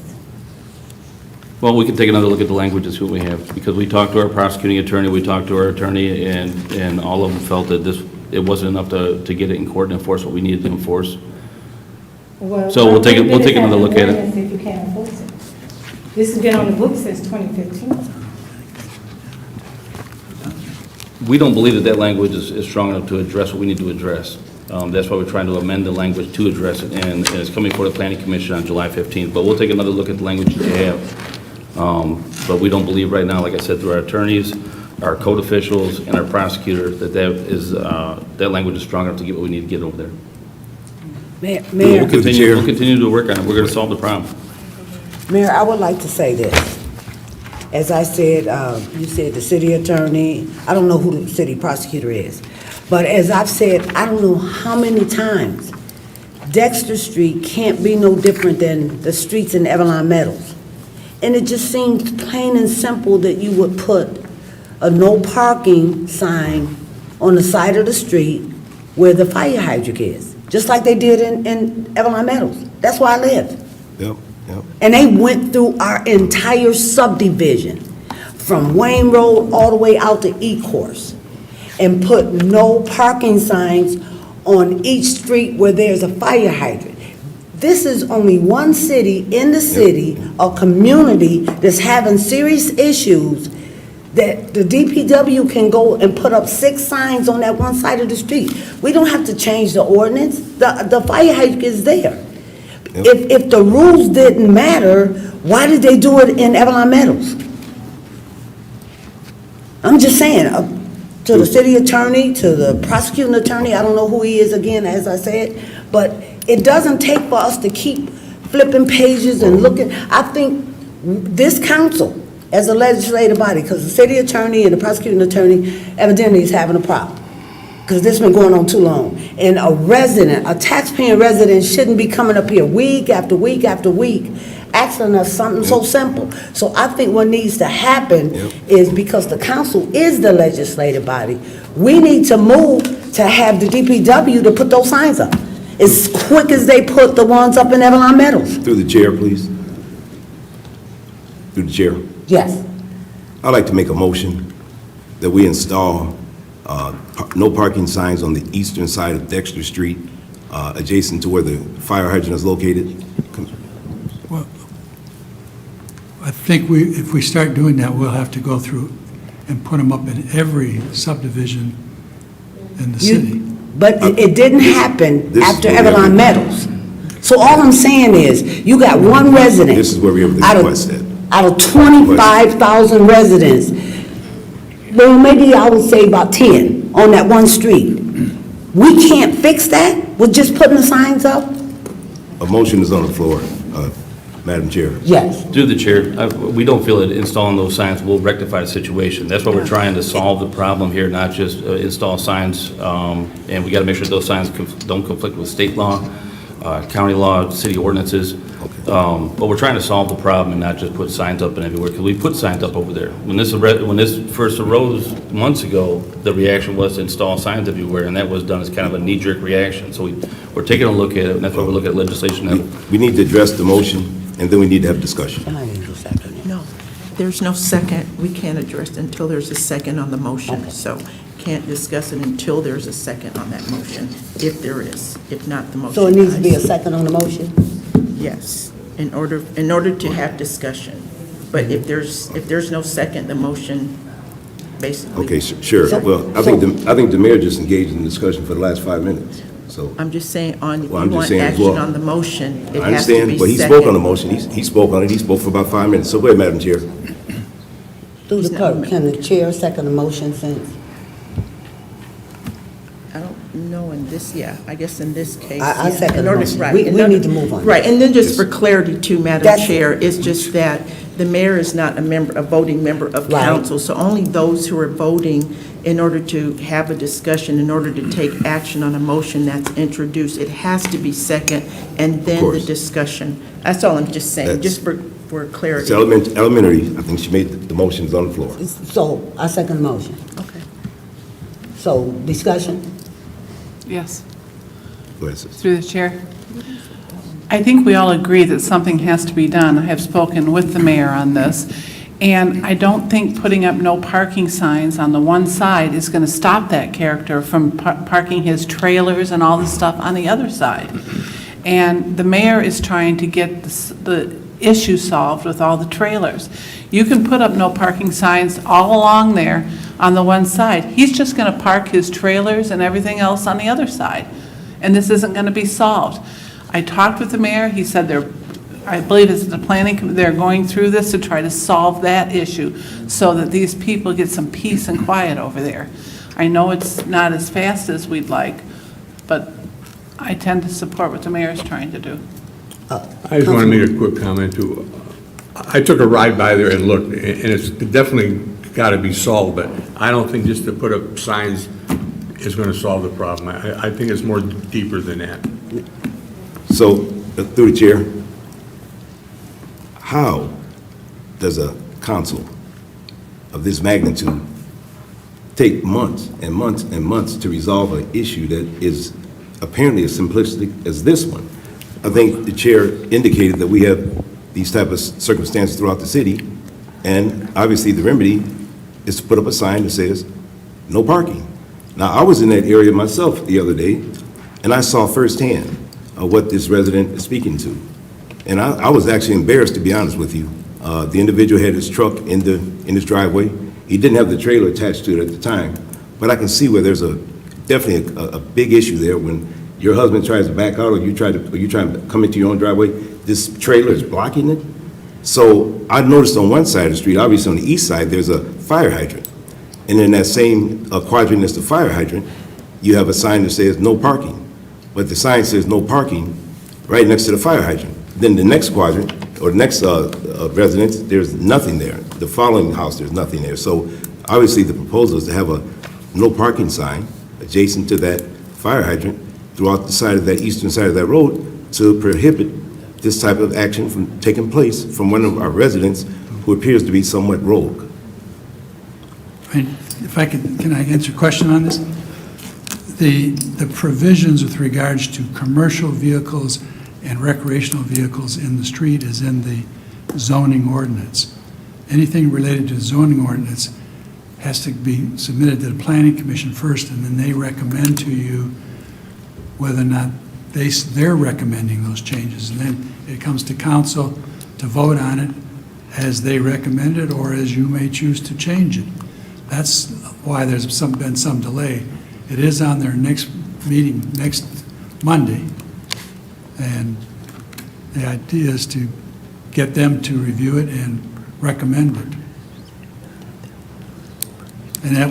S7: Well, we can take another look at the language and see what we have, because we talked to our prosecuting attorney, we talked to our attorney, and all of them felt that it wasn't enough to get it in court and enforce what we needed to enforce.
S13: Well,
S7: So we'll take another look at it.
S13: If you can't enforce it. This has been on the books since 2015.
S7: We don't believe that language is strong enough to address what we need to address. That's why we're trying to amend the language to address it, and it's coming for the planning commission on July 15th. But we'll take another look at the language that you have. But we don't believe right now, like I said, through our attorneys, our code officials, and our prosecutor, that language is strong enough to get what we need to get over there.
S4: Mayor,
S7: We'll continue to work on it. We're going to solve the problem.
S4: Mayor, I would like to say this. As I said, you said the city attorney, I don't know who the city prosecutor is, but as I've said, I don't know how many times, Dexter Street can't be no different than the streets in Evelyn Meadows. And it just seems plain and simple that you would put a no parking sign on the side of the street where the fire hydrant is, just like they did in Everline Meadows. That's where I live.
S12: Yep, yep.
S4: And they went through our entire subdivision, from Wayne Road all the way out to E-Course, and put no parking signs on each street where there's a fire hydrant. This is only one city in the city, a community that's having serious issues, that the DPW can go and put up 6 signs on that one side of the street. We don't have to change the ordinance. The fire hydrant is there. If the rules didn't matter, why did they do it in Everline Meadows? I'm just saying, to the city attorney, to the prosecuting attorney, I don't know who he is again, as I said, but it doesn't take for us to keep flipping pages and looking. I think this council, as a legislative body, because the city attorney and the prosecuting attorney evidently is having a problem, because this has been going on too long. And a resident, a taxpaying resident, shouldn't be coming up here week after week after week asking us something so simple. So I think what needs to happen is, because the council is the legislative body, we need to move to have the DPW to put those signs up as quick as they put the ones up in Everline Meadows.
S12: Through the chair, please. Through the chair.
S4: Yes.
S12: I'd like to make a motion that we install no parking signs on the eastern side of Dexter Street, adjacent to where the fire hydrant is located.
S9: Well, I think if we start doing that, we'll have to go through and put them up in every subdivision in the city.
S4: But it didn't happen
S12: This is
S4: after
S12: where we have
S4: Everline
S12: the-
S4: Meadows. So all I'm saying is, you got one resident.
S12: This is where we have the
S4: out of-
S12: request at.
S4: Out of 25,000 residents, well, maybe I would say about 10 on that one street. We can't fix that with just putting the signs up?
S12: A motion is on the floor, Madam Chair.
S4: Yes.
S7: Through the chair, we don't feel that installing those signs will rectify the situation. That's why we're trying to solve the problem here, not just install signs. And we got to make sure those signs don't conflict with state law, county law, city ordinances. But we're trying to solve the problem and not just put signs up and everywhere, because we put signs up over there. When this first arose months ago, the reaction was to install signs everywhere, and that was done as kind of a knee-jerk reaction. So we're taking a look at it, and that's why we're looking at legislation.
S12: We need to address the motion, and then we need to have discussion.
S2: No, there's no second. We can't address it until there's a second on the motion. So can't discuss it until there's a second on that motion, if there is. If not, the motion
S4: So it needs to be a
S2: dies.
S4: second on the motion?
S2: Yes, in order to have discussion. But if there's no second, the motion basically.
S12: Okay, sure. Well, I think the mayor just engaged in discussion for the last 5 minutes, so.
S2: I'm just saying, if
S12: Well,
S2: you
S12: I'm just
S2: want
S12: saying as
S2: action
S12: well.
S2: on the motion, it
S12: I
S2: has to be
S12: understand, but he
S2: second.
S12: spoke on the motion. He spoke on it. He spoke for about 5 minutes. So go ahead, Madam Chair.
S4: Through the clerk, can the chair second the motion since?
S2: I don't know in this, I guess in this case.
S4: I
S2: yeah.
S4: second
S2: In
S4: the
S2: order-
S4: motion.
S2: right,
S4: We
S2: in order-
S4: need to move on.
S2: Right, and then just for clarity too, Madam
S4: That's-
S2: Chair, it's just that the mayor is not a voting member of
S4: Right.
S2: council, so only those who are voting in order to have a discussion, in order to take action on a motion that's introduced, it has to be second, and then the
S12: course.
S2: discussion. That's all I'm just saying,
S12: That's-
S2: just for clarity.
S12: It's elementary. I think she made the motions on the floor.
S4: So I second the motion.
S2: Okay.
S4: So discussion?
S3: Yes,
S12: Go ahead, sister.
S3: through the chair. I think we all agree that something has to be done. I have spoken with the mayor on this, and I don't think putting up no parking signs on the one side is going to stop that character from parking his trailers and all the stuff on the other side. And the mayor is trying to get the issue solved with all the trailers. You can put up no parking signs all along there on the one side. He's just going to park his trailers and everything else on the other side, and this isn't going to be solved. I talked with the mayor. He said I believe it's the planning, they're going through this to try to solve that issue so that these people get some peace and quiet over there. I know it's not as fast as we'd like, but I tend to support what the mayor's trying to do.
S5: I just want to make a quick comment too. I took a ride by there and looked, and it's definitely got to be solved, but I don't think just to put up signs is going to solve the problem. I think it's more deeper than that.
S12: So, through the chair, how does a council of this magnitude take months and months and months to resolve an issue that is apparently as simplistic as this one. I think the chair indicated that we have these type of circumstances throughout the city, and obviously the remedy is to put up a sign that says, no parking. Now, I was in that area myself the other day, and I saw firsthand what this resident is speaking to. And I was actually embarrassed, to be honest with you. The individual had his truck in his driveway. He didn't have the trailer attached to it at the time, but I can see where there's definitely a big issue there when your husband tries to back out or you try to come into your own driveway, this trailer is blocking it. So I noticed on one side of the street, obviously on the east side, there's a fire hydrant. And in that same quadrant as the fire hydrant, you have a sign that says no parking. But the sign says no parking right next to the fire hydrant. Then the next quadrant, or the next residence, there's nothing there. The following house, there's nothing there. So obviously the proposal is to have a no parking sign adjacent to that fire hydrant throughout the side of that eastern side of that road to prohibit this type of action from taking place from one of our residents who appears to be somewhat rogue.
S9: If I could, can I answer a question on this? The provisions with regards to commercial vehicles and recreational vehicles in the street is in the zoning ordinance. Anything related to the zoning ordinance has to be submitted to the planning commission first, and then they recommend to you whether or not they're recommending those changes. And then it comes to council to vote on it as they recommend it or as you may choose to change it. That's why there's been some delay. It is on their next meeting next Monday, and the idea is to get them to review it and recommend it. And that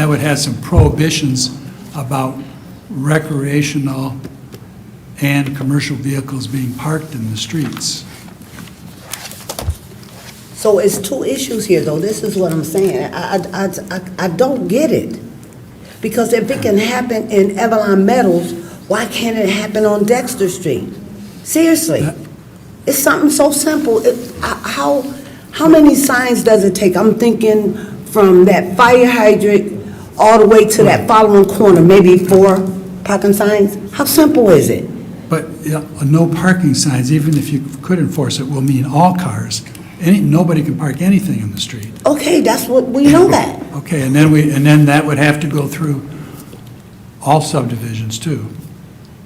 S9: would have some prohibitions about recreational and commercial vehicles being parked in the streets.
S4: So it's two issues here, though. This is what I'm saying. I don't get it. Because if it can happen in Evelyn Meadows, why can't it happen on Dexter Street? Seriously. It's something so simple. How many signs does it take? I'm thinking from that fire hydrant all the way to that following corner, maybe 4 parking signs? How simple is it?
S9: But no parking signs, even if you could enforce it, will mean all cars. Nobody can park anything in the street.
S4: Okay, that's what, we know that.
S9: Okay, and then that would have to go through all subdivisions too.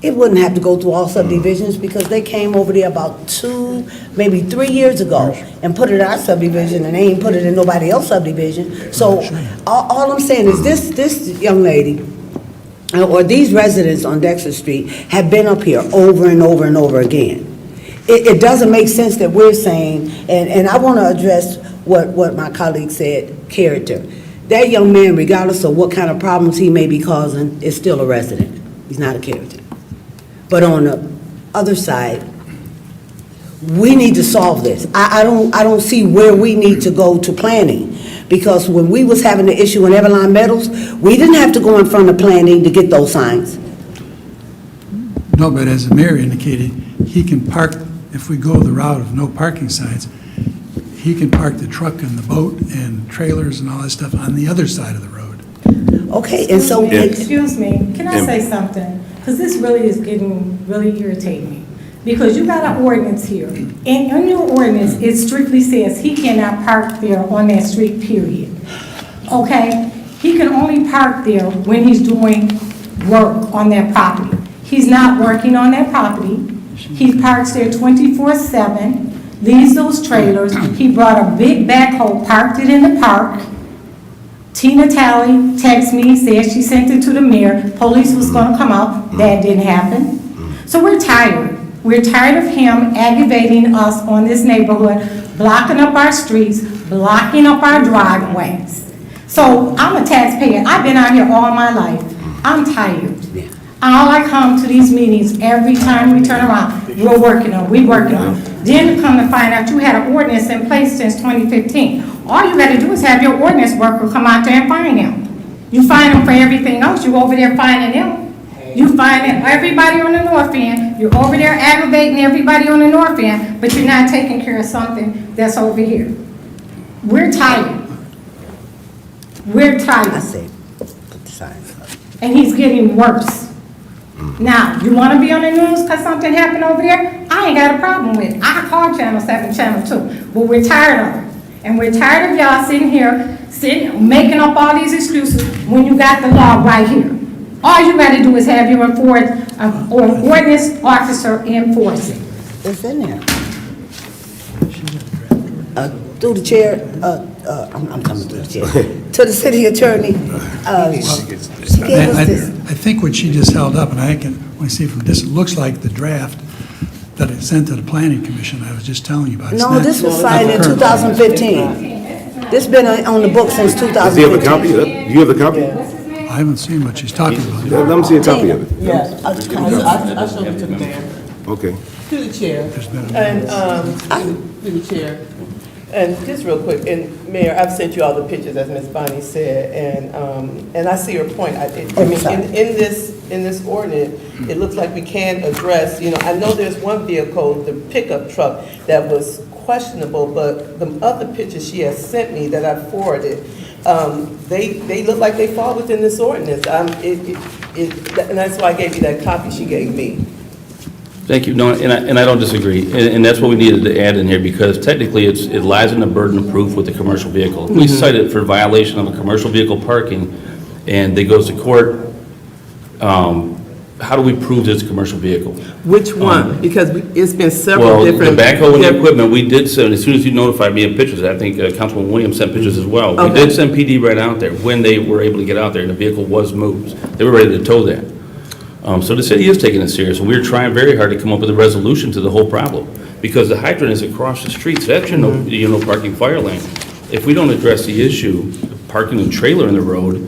S4: It wouldn't have to go through all subdivisions because they came over there about 2, maybe 3 years ago and put it in our subdivision, and they ain't put it in nobody else's subdivision. So all I'm saying is this young lady, or these residents on Dexter Street have been up here over and over and over again. It doesn't make sense that we're saying, and I want to address what my colleague said, character. That young man, regardless of what kind of problems he may be causing, is still a resident. He's not a character. But on the other side, we need to solve this. I don't see where we need to go to planning. Because when we was having the issue in Evelyn Meadows, we didn't have to go in front of planning to get those signs.
S9: No, but as the mayor indicated, he can park, if we go the route of no parking signs, he can park the truck and the boat and trailers and all that stuff on the other side of the road.
S4: Okay, and so...
S13: Excuse me, can I say something? Because this really is getting really irritating me. Because you got an ordinance here. And in your ordinance, it strictly says he cannot park there on that street, period. Okay? He can only park there when he's doing work on that property. He's not working on that property. He parks there 24/7, leaves those trailers. He brought a big backhoe, parked it in the park. Tina Talley texted me, said she sent it to the mayor. Police was going to come out. That didn't happen. So we're tired. We're tired of him aggravating us on this neighborhood, blocking up our streets, blocking up our driveways. So I'm a taxpayer. I've been out here all my life. I'm tired. All I come to these meetings, every time we turn around, we're working on. Then to come to find out you had an ordinance in place since 2015. All you got to do is have your ordinance worker come out there and find him. You find him for everything else. You over there finding him. You find everybody on the north end. You're over there aggravating everybody on the north end, but you're not taking care of something that's over here. We're tired. We're
S4: I
S13: tired,
S4: say, put the signs up.
S13: and he's getting worse. Now, you wanna be on the news because something happened over there? I ain't got a problem with it. I call Channel 7, Channel 2, but we're tired of it. And we're tired of y'all sitting here, making up all these excuses when you got the law right here. All you gotta do is have your ordinance officer enforce it.
S4: It's in there. Through the chair, I'm coming through the chair, to the city attorney, she gave us this.
S9: I think what she just held up, and I can only see from this, it looks like the draft that it sent to the planning commission I was just telling you about. It's
S4: No,
S9: not-
S4: this was
S9: not
S4: signed
S9: the
S4: in
S9: current.
S4: 2015. This been on the book since
S12: Does he have a
S4: 2015.
S12: copy of that? Do you have a copy?
S9: I haven't seen what she's talking about.
S12: Let me see a copy of it.
S6: Yes, I showed it to the mayor.
S12: Okay.
S6: To the chair.
S9: There's been a-
S6: And, to the chair. And just real quick, and Mayor, I've sent you all the pictures, as Ms. Bonnie said, and I see your point. I mean, in this ordinance, it looks like we can address, I know there's one vehicle, the pickup truck, that was questionable, but the other pictures she has sent me that I forwarded, they look like they fall within this ordinance. And that's why I gave you that copy she gave me.
S7: Thank you. No, and I don't disagree. And that's what we needed to add in here, because technically it lies in the burden of proof with the commercial vehicle. If we cite it for violation of a commercial vehicle parking and it goes to court, how do we prove that it's a commercial vehicle?
S6: Which one? Because it's been several
S7: Well, the
S6: different.
S7: backhoe and the equipment, we did send, as soon as you notified me of pictures, I think Councilman Williams sent pictures as well. We
S6: Okay.
S7: did send PD right out there when they were able to get out there and the vehicle was moved. They were ready to tow that. So the city is taking it serious, and we're trying very hard to come up with a resolution to the whole problem, because the hydrant is across the street, so that's your no parking fire lane. If we don't address the issue, parking a trailer in the road,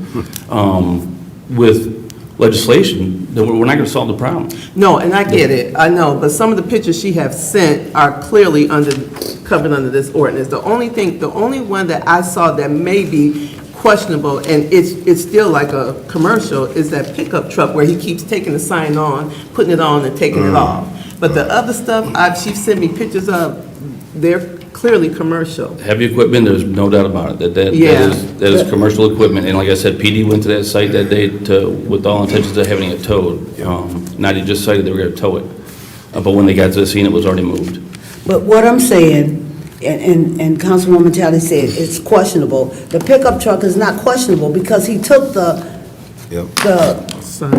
S7: with legislation, then we're not gonna solve the problem.
S6: No, and I get it, I know, but some of the pictures she have sent are clearly covered under this ordinance. The only one that I saw that may be questionable, and it's still like a commercial, is that pickup truck where he keeps taking the sign on, putting it on and taking it off. But the other stuff, she sent me pictures of, they're clearly commercial.
S7: Heavy equipment, there's no doubt about it, that
S6: Yeah.
S7: is commercial equipment, and like I said, PD went to that site that day with all intentions of having it towed. Now they just cited they were gonna tow it, but when they got to the scene, it was already moved.
S4: But what I'm saying, and Councilwoman Talley said, it's questionable. The pickup truck is not questionable because he took the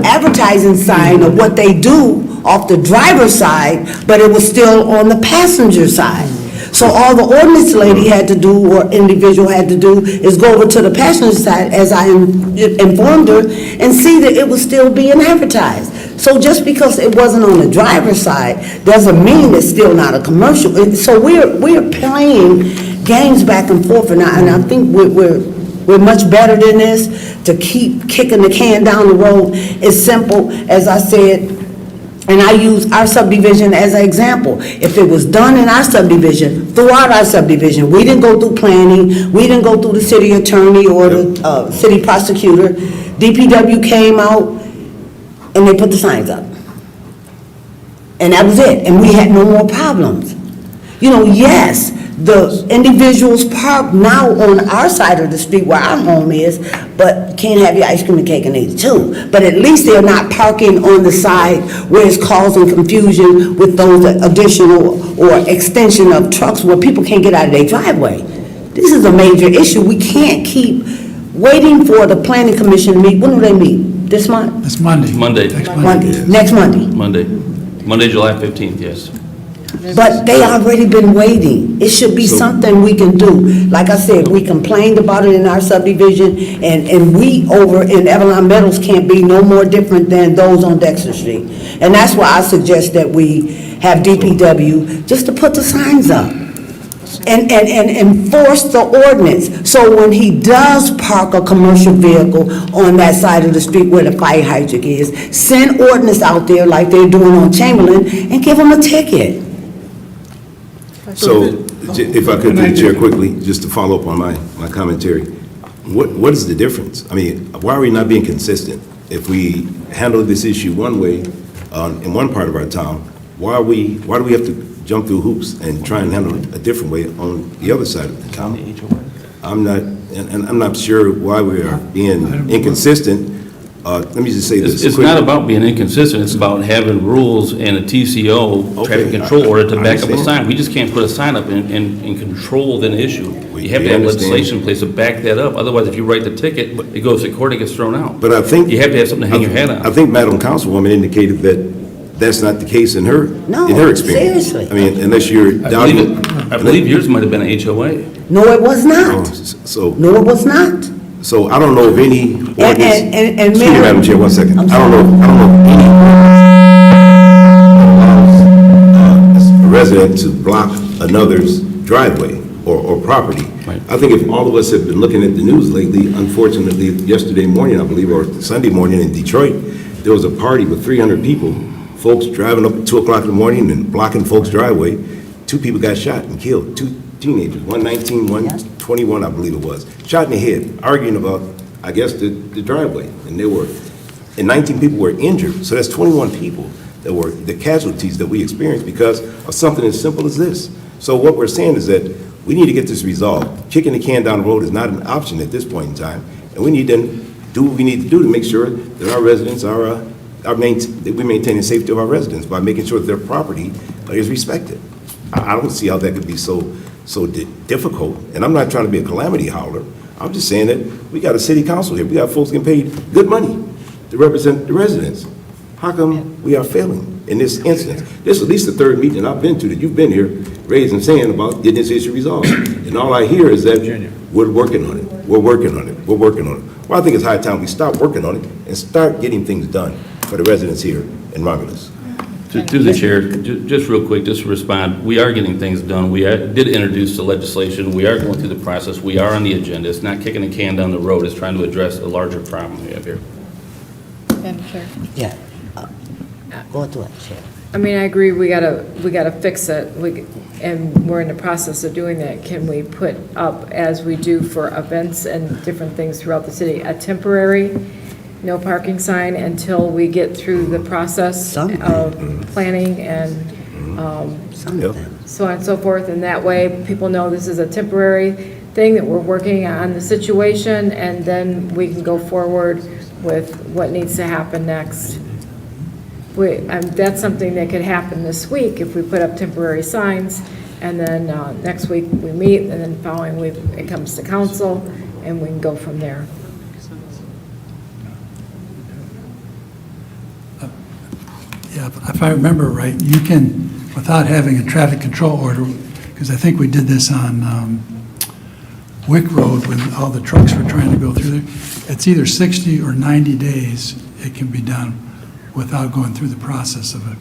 S4: advertising sign of what they do off the driver's side, but it was still on the passenger side. So all the ordinance lady had to do, or individual had to do, is go over to the passenger side, as I informed her, and see that it was still being advertised. So just because it wasn't on the driver's side, doesn't mean it's still not a commercial. So we're playing games back and forth, and I think we're much better than this, to keep kicking the can down the road. It's simple, as I said, and I use our subdivision as an example. If it was done in our subdivision, throughout our subdivision, we didn't go through planning, we didn't go through the city attorney or the city prosecutor. DPW came out and they put the signs up. And that was it, and we had no more problems. Yes, the individuals park now on our side of the street where our home is, but can't have your ice cream and cake and eat it too. But at least they're not parking on the side where it's causing confusion with those additional or extension of trucks where people can't get out of their driveway. This is a major issue. We can't keep waiting for the planning commission to meet. When do they meet? This month?
S9: It's Monday.
S7: Monday.
S9: Next
S4: Monday. Next Monday.
S7: Monday, July 15th, yes.
S4: But they already been waiting. It should be something we can do. Like I said, we complained about it in our subdivision, and we over in Avalon Meadows can't be no more different than those on Dexter Street. And that's why I suggest that we have DPW just to put the signs up and enforce the ordinance. So when he does park a commercial vehicle on that side of the street where the fire hydrant is, send ordinance out there like they're doing on Chamberlain and give them a ticket.
S12: So, if I could, through the chair, quickly, just to follow up on my commentary, what is the difference? I mean, why are we not being consistent? If we handle this issue one way in one part of our town, why do we have to jump through hoops and try and handle it a different way on the other side of the town? I'm not, and I'm not sure why we are being inconsistent. Let me just say this.
S7: It's not about being inconsistent, it's about having rules and a TCO, traffic control order to back up a sign. We just can't put a sign up and control the issue. You have to have legislation in place to back that up, otherwise if you write the ticket, it goes to court, it gets thrown out.
S12: But I think.
S7: You have to have something to hang your hat on.
S12: I think Madam Councilwoman indicated that that's not the case in her experience.
S4: Seriously.
S12: I mean, unless you're doubting.
S7: I believe yours might have been an HOA.
S4: No, it was not.
S12: So.
S4: No, it was not.
S12: So I don't know of any ordinance.
S4: And
S12: Excuse me,
S4: Mayor-
S12: Madam Chair, 1 second.
S4: I'm
S12: I don't know of any ordinance that allows a resident to block another's driveway or property.
S7: Right.
S12: I think if all of us have been looking at the news lately, unfortunately, yesterday morning, I believe, or Sunday morning in Detroit, there was a party with 300 people, folks driving up at 2 o'clock in the morning and blocking folks' driveway. 2 people got shot and killed, 2 teenagers, one 19, one 21, I believe it was, shot in the head, arguing about, I guess, the driveway. And 19 people were injured. So that's 21 people that were the casualties that we experienced because of something as simple as this. So what we're saying is that we need to get this resolved. Kicking the can down the road is not an option at this point in time. And we need to do what we need to do to make sure that our residents that we maintain the safety of our residents by making sure that their property is respected. I don't see how that could be so difficult. And I'm not trying to be a calamity howler. I'm just saying that we got a city council here. We got folks getting paid good money to represent the residents. How come we are failing in this instance? This is at least the 3rd meeting I've been to that you've been here raising saying about getting this issue resolved. And all I hear is that we're working on it. We're working on it. We're working on it. Well, I think it's high time we stop working on it and start getting things done for the residents here in Romulus.
S7: To the chair, just real quick, just to respond, we are getting things done. We did introduce the legislation. We are going through the process. We are on the agenda. It's not kicking a can down the road. It's trying to address a larger problem we have here.
S1: Madam Chair.
S4: Yeah. Go to it, Chair.
S1: I mean, I agree, we gotta fix it, and we're in the process of doing that. Can we put up, as we do for events and different things throughout the city, a temporary no parking sign until we get through the process of planning and so on and so forth, and that way people know this is a temporary thing, that we're working on the situation, and then we can go forward with what needs to happen next. That's something that could happen this week if we put up temporary signs, and then next week we meet, and then following week it comes to council, and we can go from there.
S9: Yeah, if I remember right, you can, without having a traffic control order, because I think we did this on Wick Road when all the trucks were trying to go through there, it's either 60 or 90 days it can be done without going through the process of a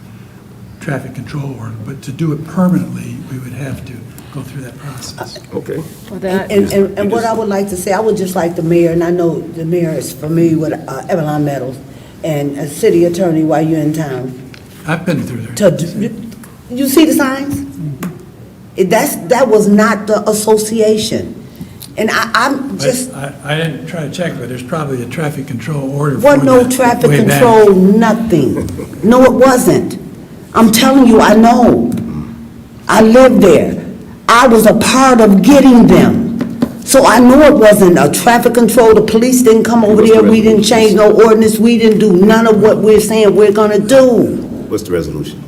S9: traffic control order. But to do it permanently, we would have to go through that process.
S12: Okay.
S1: Well, that,
S4: And what I would like to say, I would just like the mayor, and I know the mayor is familiar with Evelyn Meadows, and a city attorney while you're in town.
S9: I've been through there.
S4: You see the signs? That was not the association. And I'm just,
S9: I didn't try to check, but there's probably a traffic control order for
S4: wasn't no
S9: that
S4: traffic
S9: way back.
S4: control, nothing. No, it wasn't. I'm telling you, I know. I lived there. I was a part of getting them. So I know it wasn't a traffic control. The police didn't come over there. We didn't change no ordinance. We didn't do none of what we're saying we're gonna do.
S12: What's the resolution?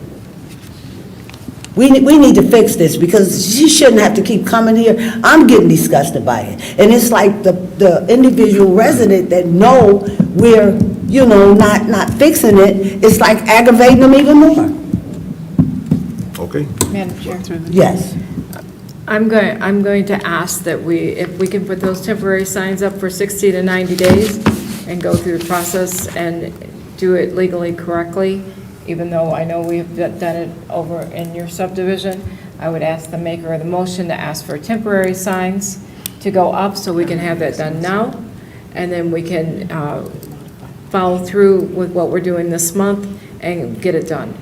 S4: We need to fix this because she shouldn't have to keep coming here. I'm getting disgusted by it. And it's like the individual resident that know we're, not fixing it, it's like aggravating them even more.
S12: Okay.
S1: Madam Chair.
S4: Yes.
S1: I'm going to ask that if we can put those temporary signs up for 60 to 90 days and go through the process and do it legally correctly, even though I know we've done it over in your subdivision, I would ask the maker of the motion to ask for temporary signs to go up so we can have that done now, and then we can follow through with what we're doing this month and get it done.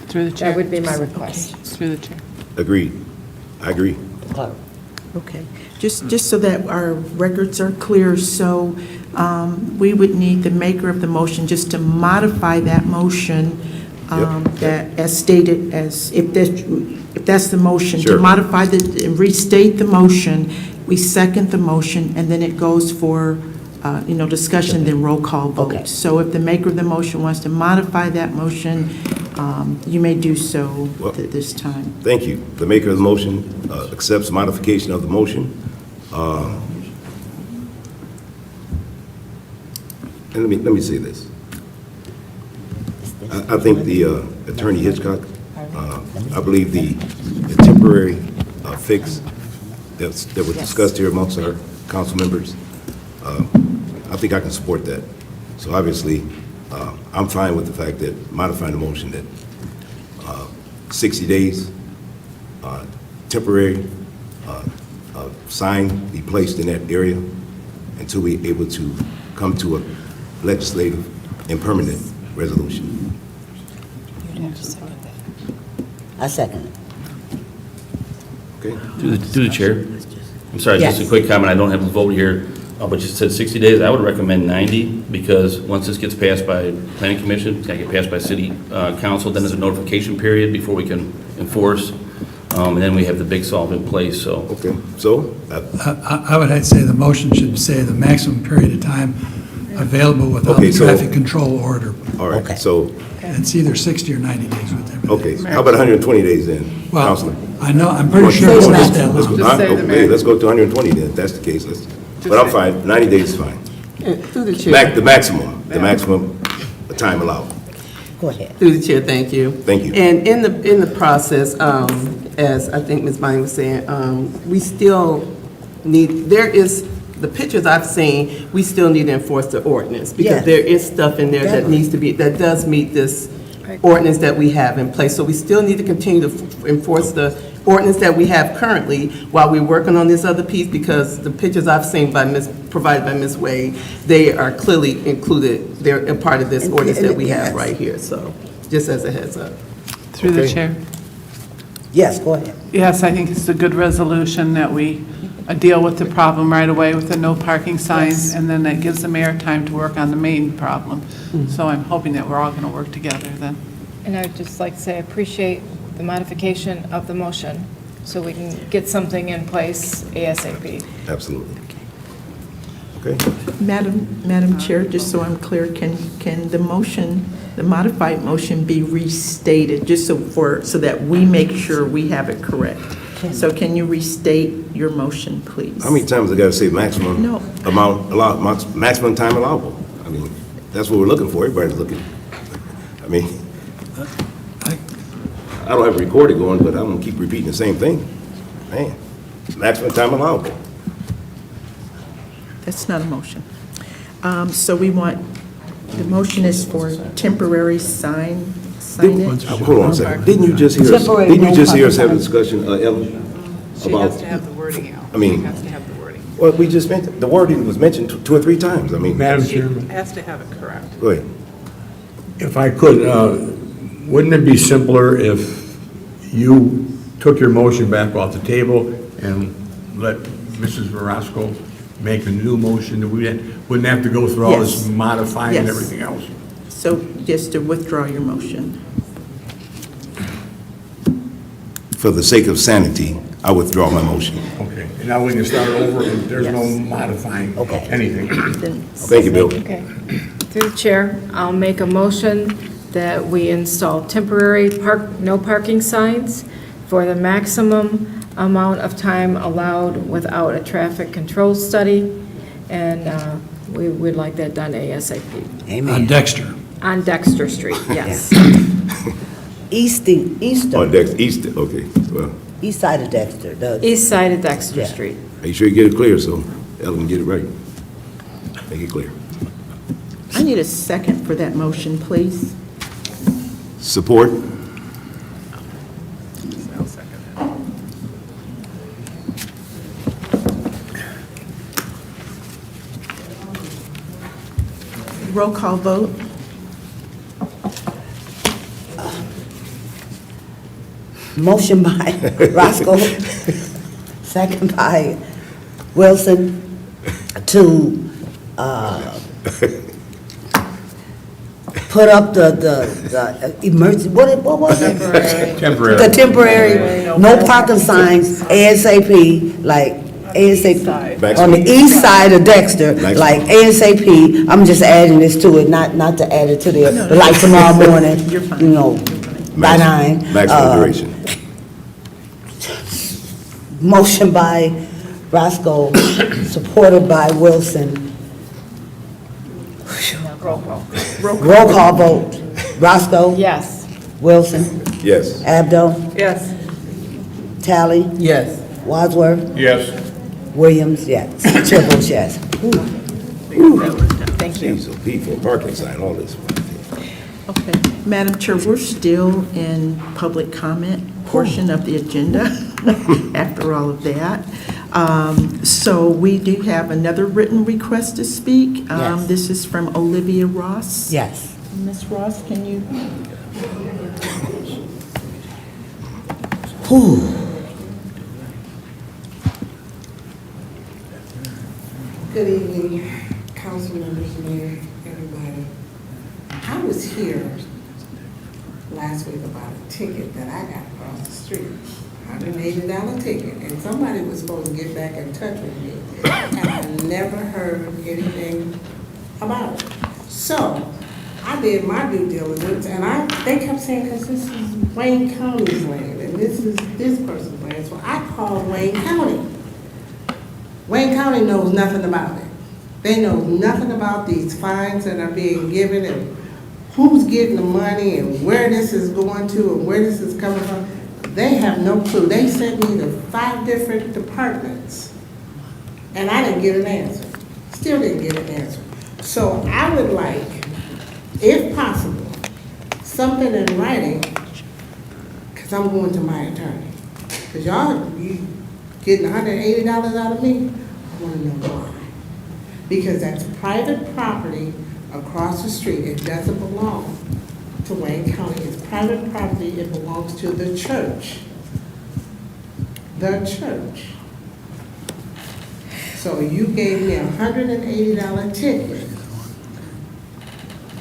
S3: Through the chair.
S1: That would be my request.
S3: Okay. Through the chair.
S12: Agreed. I agree.
S2: Okay, just so that our records are clear, so we would need the maker of the motion just to modify that motion that as stated, as if That's the motion.
S12: Sure.
S2: To modify and restate the motion, we second the motion, and then it goes for, discussion, then roll call vote.
S4: Okay.
S2: So if the maker of the motion wants to modify that motion, you may do so at this time.
S12: Thank you. The maker of the motion accepts modification of the motion. And let me say this. I think the Attorney Hitchcock, I believe the temporary fix that was discussed here amongst our council members, I think I can support that. So obviously, I'm fine with the fact that modifying the motion that 60 days, temporary sign be placed in that area until we're able to come to a legislative and permanent resolution.
S4: I second it.
S12: Okay?
S7: To the chair. I'm sorry, just a
S4: Yes.
S7: quick comment. I don't have a vote here, but you said 60 days. I would recommend 90 because once this gets passed by planning commission, it's got to get passed by city council, then there's a notification period before we can enforce, and then we have the big solve in place, so.
S12: Okay, so,
S9: I would say the motion should say the maximum period of time available without
S12: Okay,
S9: the
S12: so-
S9: traffic control order.
S12: all right,
S4: Okay.
S12: so,
S9: It's either 60 or 90 days with everything.
S12: okay, how about 120 days then,
S9: Well,
S12: Counselor?
S9: I know, I'm pretty sure
S12: Let's
S9: it's
S12: go-
S9: not that
S12: let's go-
S9: long.
S3: Just say the
S12: okay,
S3: mayor.
S12: let's go to 120 then, if that's the case. But I'm fine, 90 days is fine.
S6: Through the chair,
S12: The maximum time allowed.
S4: Go ahead.
S6: through the chair, thank you.
S12: Thank you.
S6: And in the process, as I think Ms. Bonnie was saying, we still need, the pictures I've seen, we still need to enforce the ordinance. Because
S4: Yes.
S6: there is stuff in there that
S4: Definitely.
S6: needs to be, that does meet this ordinance that we have in place. So we still need to continue to enforce the ordinance that we have currently while we're working on this other piece, because the pictures I've seen provided by Ms. Wade, they are clearly included, they're a part of this
S4: And-
S6: ordinance that we
S4: yes.
S6: have right here, so, just as a heads up.
S3: Through the
S12: Okay.
S3: chair.
S4: Yes, go ahead.
S3: Yes, I think it's a good resolution that we deal with the problem right away with the no parking signs, and then that gives the mayor time to work on the main problem. So I'm hoping that we're all going to work together then.
S1: And I would just like to say, I appreciate the modification of the motion, so we can get something in place ASAP.
S12: Absolutely. Okay,
S2: Madam Chair, just so I'm clear, can the motion, the modified motion be restated, just so that we make sure we have it correct? So can you restate your motion, please?
S12: how many times I gotta say maximum
S2: No.
S12: maximum time allowable? I mean, that's what we're looking for, everybody's looking. I mean, I don't have a recorder going, but I'm gonna keep repeating the same thing. Man, maximum time allowable.
S2: That's not a motion. So we want, the motion is for temporary signage?
S12: Hold on a second. Didn't you just hear us,
S4: Temporary
S12: didn't you
S4: no
S12: just hear us
S4: parking
S12: have a discussion, Ellen?
S3: She
S12: About,
S3: has to have the wording out.
S12: I mean-
S3: She has to have the wording.
S12: well, we just mentioned, the wording was mentioned two or three times. I mean,
S5: Madam
S3: She
S5: Chairman,
S3: has to have it correct.
S12: go ahead.
S5: if I could, wouldn't it be simpler if you took your motion back off the table and let Mrs. Verasco make a new motion, that we wouldn't have to go through all this
S2: Yes.
S5: modifying and
S2: Yes.
S5: everything else?
S2: So just to withdraw your motion.
S12: For the sake of sanity, I withdraw my motion.
S5: Okay, and now we can start over, and there's no modifying anything.
S2: Then
S12: Thank you, Bill.
S1: Okay. Through the chair, I'll make a motion that we install temporary no parking signs for the maximum amount of time allowed without a traffic control study, and we would like that done ASAP.
S9: On
S4: Amen.
S9: Dexter.
S1: On Dexter Street, yes.
S4: East
S12: Oh, east, okay. Well,
S4: east side of Dexter,
S1: East side of Dexter
S4: Yeah.
S1: Street.
S12: make sure you get it clear so Ellen can get it right. Make it clear.
S2: I need a second for that motion, please.
S12: Support?
S2: Roll call vote.
S4: motion by Roscoe, second by Wilson to put up the emergency, what was it?
S5: Temporary.
S4: The temporary, no parking signs, ASAP, like ASAP, on the east side of Dexter, like ASAP. I'm just adding this to it, not to add it to there, but like tomorrow morning, you know, by 9.
S12: Maximum duration.
S4: Motion by Roscoe, supported by Wilson. Roll call vote. Roscoe?
S1: Yes.
S4: Wilson?
S12: Yes.
S4: Abdo?
S1: Yes.
S4: Tally?
S6: Yes.
S4: Wadsworth?
S5: Yes.
S4: Williams, yes. Chair votes yes.
S12: Thank you. So P for parking sign, all this.
S2: Okay. Madam Chair, we're still in public comment portion of the agenda after all of that. So we do have another written request to speak.
S4: Yes.
S2: This is from Olivia Ross.
S4: Yes.
S2: Ms. Ross, can you?
S14: Good evening, council members, mayor, everybody. I was here last week about a ticket that I got across the street, $180 ticket, and somebody was supposed to get back in touch with me, and I never heard anything about it. So, I did my due diligence, and they kept saying, because this is Wayne County's land, and this is this person's land, so I called Wayne County. Wayne County knows nothing about it. They know nothing about these fines that are being given and who's getting the money and where this is going to and where this is coming from. They have no clue. They sent me to 5 different departments and I didn't get an answer. Still didn't get an answer. So I would like, if possible, something in writing, because I'm going to my attorney. Because you getting $180 out of me, I want to know why. Because that's private property across the street. It doesn't belong to Wayne County. It's private property. It belongs to the church. The church. So you gave me a $180 ticket.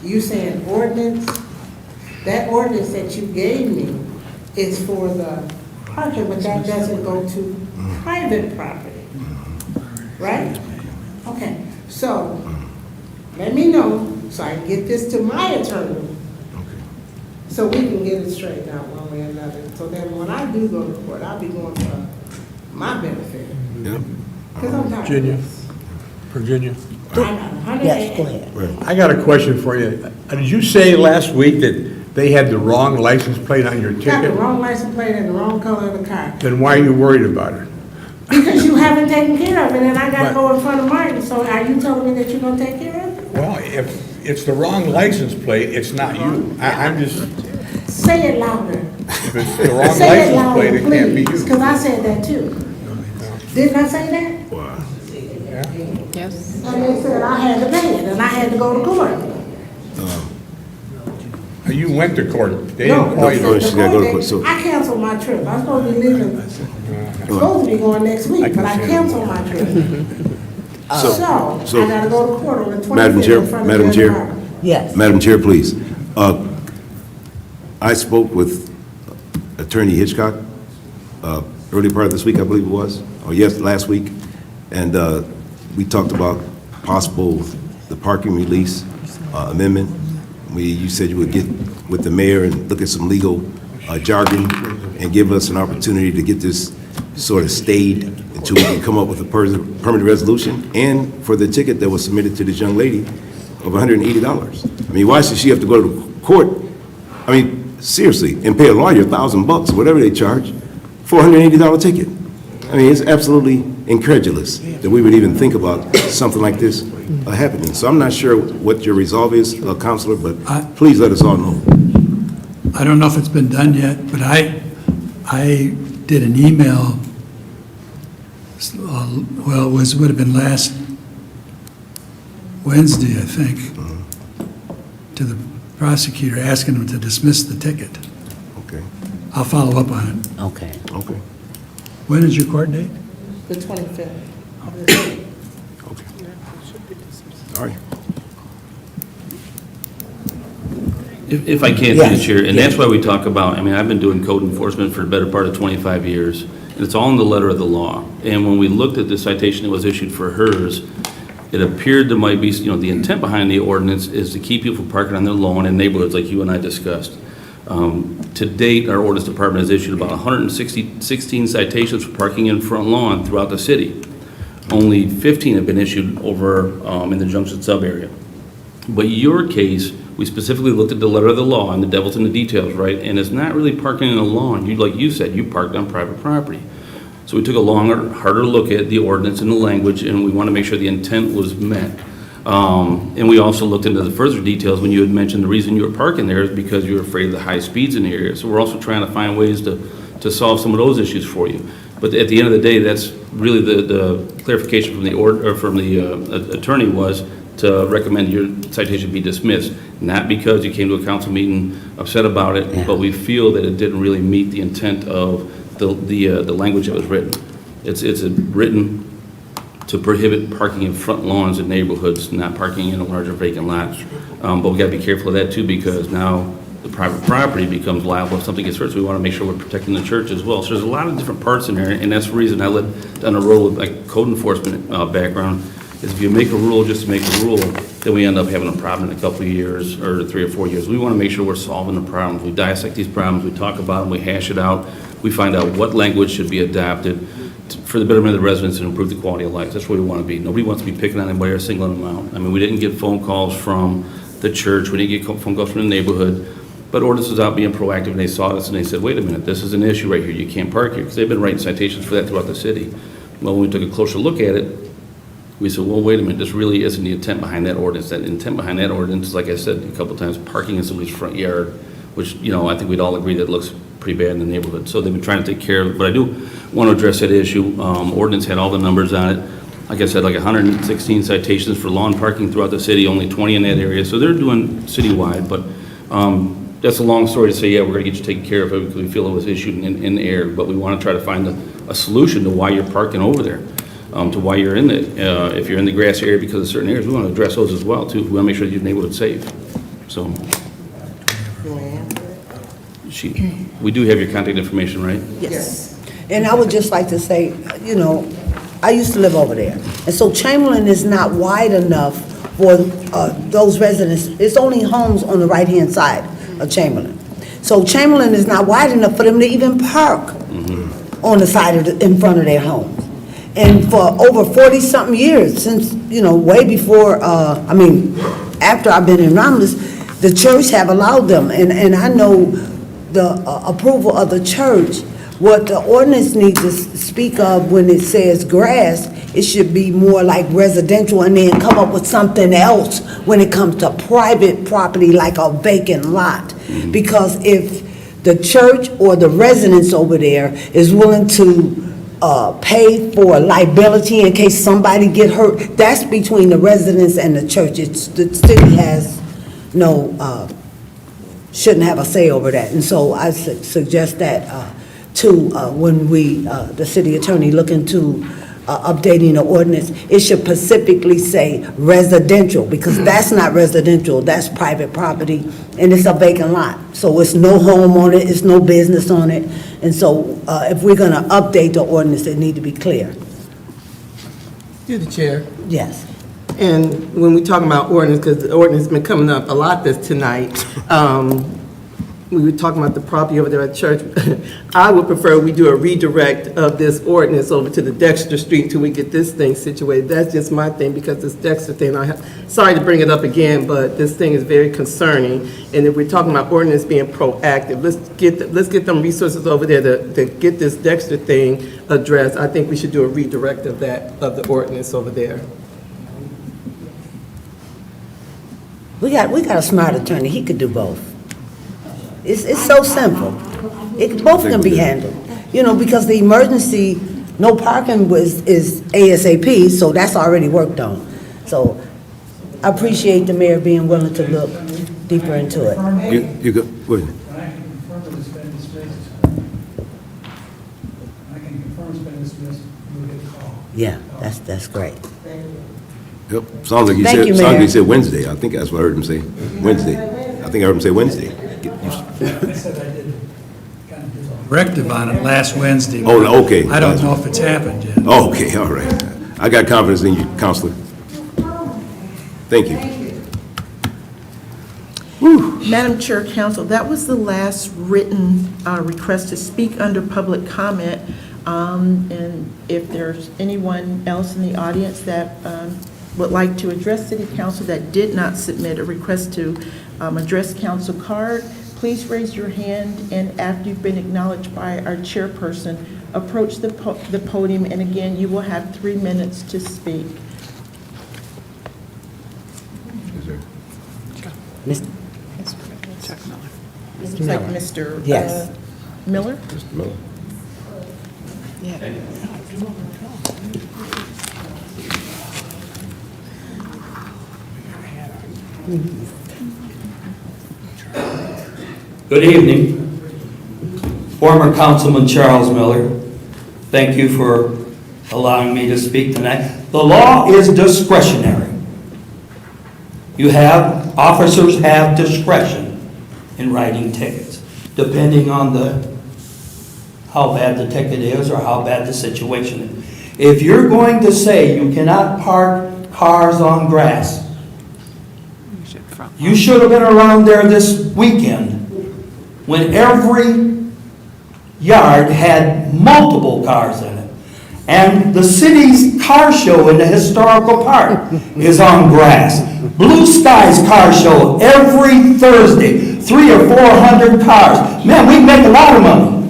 S14: You saying ordinance? That ordinance that you gave me is for the parking, but that doesn't go to private property, right? Okay, so let me know so I can get this to my attorney, so we can get it straightened out one way or another. So then when I do go to court, I'll be going for my benefit.
S12: Yep.
S14: Because I'm tired
S5: Virginia.
S14: of this.
S5: Virginia.
S14: I got 180.
S4: Yes, go ahead.
S5: I got a question for you. Did you say last week that they had the wrong license plate on your
S14: Got the
S5: ticket?
S14: wrong license plate and the wrong color of the car.
S5: Then why are you worried about it?
S14: Because you haven't taken care of it, and I gotta
S5: But-
S14: go in front of Martin, so are you telling me that you're gonna take care of it?
S5: Well, if it's the wrong license plate, it's not you. I'm just,
S14: Say it louder.
S5: if it's the wrong
S14: Say it
S5: license plate,
S14: louder,
S5: it can't be
S14: please,
S5: you.
S14: because I said that too. Didn't I say that?
S12: Wow.
S1: Yes.
S14: And they said I had to pay it, and I had to go to court.
S5: You went to court. They
S14: No,
S5: didn't call you.
S12: no, she's gotta go to court, so-
S14: I canceled my trip. I'm supposed to be leaving, supposed to be going next week, but I canceled my trip. So,
S12: so-
S14: I gotta go to court on the 25th
S12: Madam Chair,
S14: in front of
S12: Madam
S14: Judge
S12: Chair.
S14: Martin.
S4: Yes.
S12: Madam Chair, please. I spoke with Attorney Hitchcock early part of this week, I believe it was, or yes, last week, and we talked about possible, the parking release amendment. You said you would get with the mayor and look at some legal jargon and give us an opportunity to get this sort of stayed until we can come up with a permanent resolution, and for the ticket that was submitted to this young lady of $180. I mean, why should she have to go to court? I mean, seriously, and pay a lawyer $1,000, whatever they charge, for a $180 ticket. I mean, it's absolutely incredulous that we would even think about something like this happening. So I'm not sure what your resolve is, Counselor, but please let us all know.
S9: I don't know if it's been done yet, but I did an email, well, would have been last Wednesday, I think, to the prosecutor, asking him to dismiss the ticket.
S12: Okay,
S9: I'll follow up on it.
S4: Okay.
S12: okay,
S9: When is your court date?
S14: The 25th.
S12: okay. All right.
S7: If I can,
S4: Yes.
S7: through the chair, and
S4: Yes.
S7: that's why we talk about, I mean, I've been doing code enforcement for the better part of 25 years, and it's all in the letter of the law. And when we looked at the citation that was issued for hers, it appeared there might be, the intent behind the ordinance is to keep people from parking on their lawn in neighborhoods like you and I discussed. To date, our ordinance department has issued about 116 citations for parking in front lawn throughout the city. Only 15 have been issued over in the Junction sub-area. But your case, we specifically looked at the letter of the law, and the devil's in the details, right? And it's not really parking in a lawn. Like you said, you parked on private property. So we took a longer, harder look at the ordinance and the language, and we want to make sure the intent was met. And we also looked into the further details when you had mentioned the reason you were parking there is because you were afraid of the high speeds in the area. So we're also trying to find ways to solve some of those issues for you. But at the end of the day, that's really the clarification from the attorney was to recommend your citation be dismissed, not because you came to a council meeting upset about it, but we feel that it didn't really meet the intent of the language that was written. It's written to prohibit parking in front lawns in neighborhoods, not parking in a larger vacant lot. But we got to be careful of that too, because now the private property becomes liable if something gets hurt. So we want to make sure we're protecting the church as well. So there's a lot of different parts in there, and that's the reason I let down a role with like code enforcement background. Is if you make a rule just to make a rule, then we end up having a problem in a couple of years or 3 or 4 years. We want to make sure we're solving the problems. We dissect these problems, we talk about them, we hash it out, we find out what language should be adapted for the betterment of the residents and improve the quality of life. That's where we want to be. Nobody wants to be picking on anybody or singling them out. I mean, we didn't get phone calls from the church, we didn't get phone calls from the neighborhood, but ordinance was out being proactive, and they saw us and they said, wait a minute, this is an issue right here, you can't park here, because they've been writing citations for that throughout the city. Well, when we took a closer look at it, we said, well, wait a minute, this really isn't the intent behind that ordinance. That intent behind that ordinance is, like I said a couple of times, parking in somebody's front yard, which, I think we'd all agree that looks pretty bad in the neighborhood. So they've been trying to take care of it, but I do want to address that issue. Ordinance had all the numbers on it. Like I said, like 116 citations for lawn parking throughout the city, only 20 in that area. So they're doing citywide, but that's a long story to say, yeah, we're going to get you taken care of it because we feel it was issued in the air, but we want to try to find a solution to why you're parking over there. To why you're in it. If you're in the grass area because of certain areas, we want to address those as well, too. We want to make sure your neighborhood's safe. So, we do have your contact information, right?
S4: Yes. And I would just like to say, I used to live over there. And so Chamberlain is not wide enough for those residents. It's only homes on the right-hand side of Chamberlain. So Chamberlain is not wide enough for them to even park on the side in front of their homes. And for over 40-something years, since, way before, after I've been in Romulus, the church have allowed them. And I know the approval of the church. What the ordinance needs to speak of when it says grass, it should be more like residential and then come up with something else when it comes to private property like a vacant lot. Because if the church or the residents over there is willing to pay for liability in case somebody get hurt, that's between the residents and the church. The city has shouldn't have a say over that. And so I suggest that when the city attorney look into updating the ordinance, it should specifically say residential, because that's not residential, that's private property, and it's a vacant lot. So it's no home on it, it's no business on it. And so if we're gonna update the ordinance, it need to be clear.
S6: You're the chair.
S4: Yes.
S6: And when we talk about ordinance, because the ordinance has been coming up a lot tonight, we were talking about the property over there at church. I would prefer we do a redirect of this ordinance over to the Dexter Street until we get this thing situated. That's just my thing, because this Dexter thing, sorry to bring it up again, but this thing is very concerning. And if we're talking about ordinance being proactive, let's get them resources over there to get this Dexter thing addressed. I think we should do a redirect of the ordinance over there.
S4: We got a smart attorney, he could do both. It's so simple. Both can be handled, because the emergency, no parking is ASAP, so that's already worked on. So I appreciate the mayor being willing to look deeper into it.
S12: You go, wait.
S9: I can confirm that it's been dismissed. I can confirm it's been dismissed, you'll get a call.
S4: Yeah, that's great.
S12: Yep, sounds like
S4: Thank you,
S12: he
S4: Mayor.
S12: said Wednesday. I think that's what I heard him say, Wednesday. I think I heard him say Wednesday.
S9: I said I did kind of directive on it last Wednesday.
S12: Oh, okay.
S9: I don't know if it's happened yet.
S12: Oh, okay, all right. I got confidence in you, Counselor. Thank you.
S2: Madam Chair, Council, that was the last written request to speak under public comment. And if there's anyone else in the audience that would like to address City Council that did not submit a request to address council card, please raise your hand, and after you've been acknowledged by our chairperson, approach the podium, and again, you will have 3 minutes to speak. Looks like Mr.
S4: Yes.
S2: Miller?
S12: Mr. Miller.
S15: Good evening. Former Councilman Charles Miller, thank you for allowing me to speak tonight. The law is discretionary. Officers have discretion in writing tickets, depending on how bad the ticket is or how bad the situation is. If you're going to say you cannot park cars on grass, you should have been around there this weekend when every yard had multiple cars in it. And the city's car show in the historical park is on grass. Blue Sky's car show every Thursday, 300 or 400 cars. Man, we make a lot of money.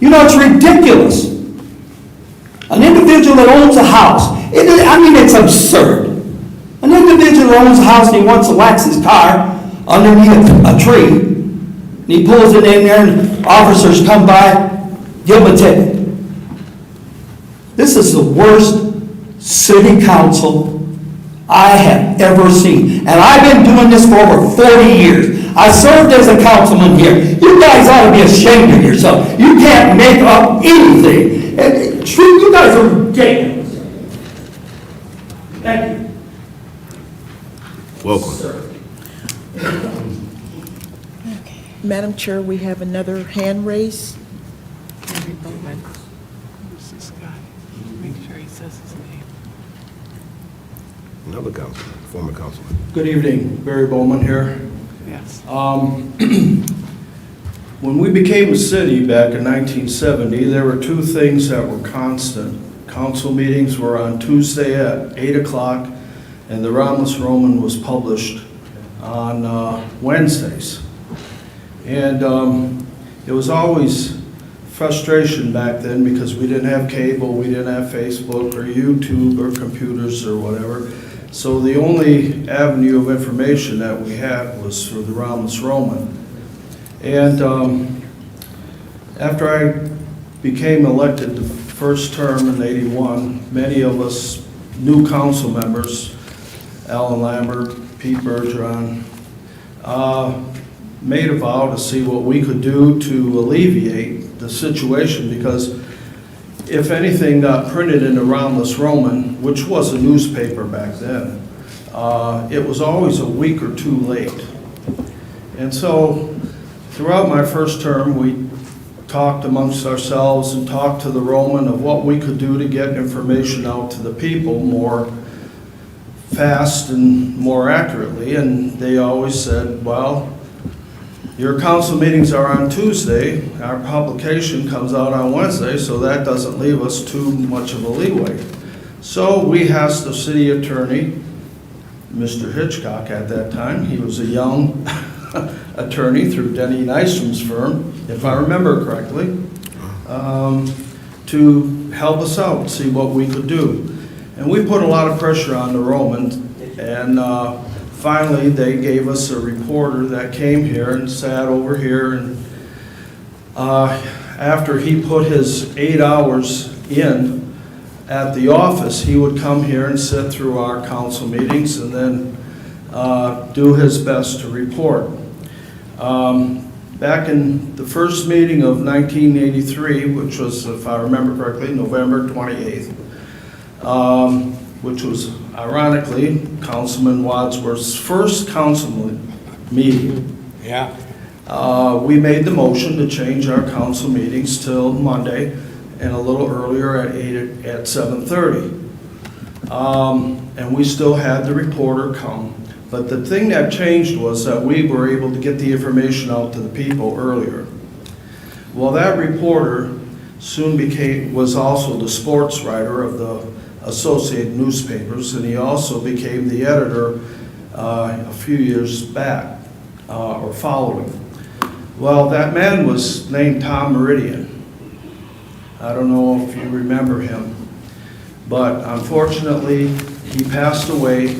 S15: You know, it's ridiculous. An individual that owns a house, it's absurd. An individual that owns a house and he wants to wax his car underneath a tree, and he pulls it in there and officers come by, give him a ticket. This is the worst city council I have ever seen. And I've been doing this for over 40 years. I served as a councilman here. You guys ought to be ashamed of yourself. You can't make up anything. You guys are ridiculous. Thank you.
S12: Welcome.
S2: Madam Chair, we have another hand raised.
S3: Make sure he says his name.
S12: Another councilman, former councilman.
S16: Good evening, Barry Bowman here.
S3: Yes.
S16: When we became a city back in 1970, there were two things that were constant. Council meetings were on Tuesday at 8 o'clock, and the Romulus Roman was published on Wednesdays. And it was always frustration back then because we didn't have cable, we didn't have Facebook or YouTube or computers or whatever. So the only avenue of information that we had was through the Romulus Roman. And after I became elected the first term in '81, many of us new council members, Alan Lambert, Pete Bergeron, made a vow to see what we could do to alleviate the situation, because if anything got printed in the Romulus Roman, which was a newspaper back then, it was always a week or two late. And so throughout my first term, we talked amongst ourselves and talked to the Roman of what we could do to get information out to the people more fast and more accurately. And they always said, well, your council meetings are on Tuesday, our publication comes out on Wednesday, so that doesn't leave us too much of a leeway. So we asked the city attorney, Mr. Hitchcock at that time, he was a young attorney through Denny Nystrom's firm, if I remember correctly, to help us out, see what we could do. And we put a lot of pressure on the Romans, and finally they gave us a reporter that came here and sat over here, and after he put his 8 hours in at the office, he would come here and sit through our council meetings and then do his best to report. Back in the first meeting of 1983, which was, if I remember correctly, November 28th, which was ironically Councilman Wadsworth's first council
S15: meeting.
S5: Yeah.
S16: We made the motion to change our council meetings till Monday and a little earlier at 7:30. And we still had the reporter come. But the thing that changed was that we were able to get the information out to the people earlier. Well, that reporter soon was also the sports writer of the Associated Newspapers, and he also became the editor a few years back, or following. Well, that man was named Tom Meridian. I don't know if you remember him, but unfortunately, he passed away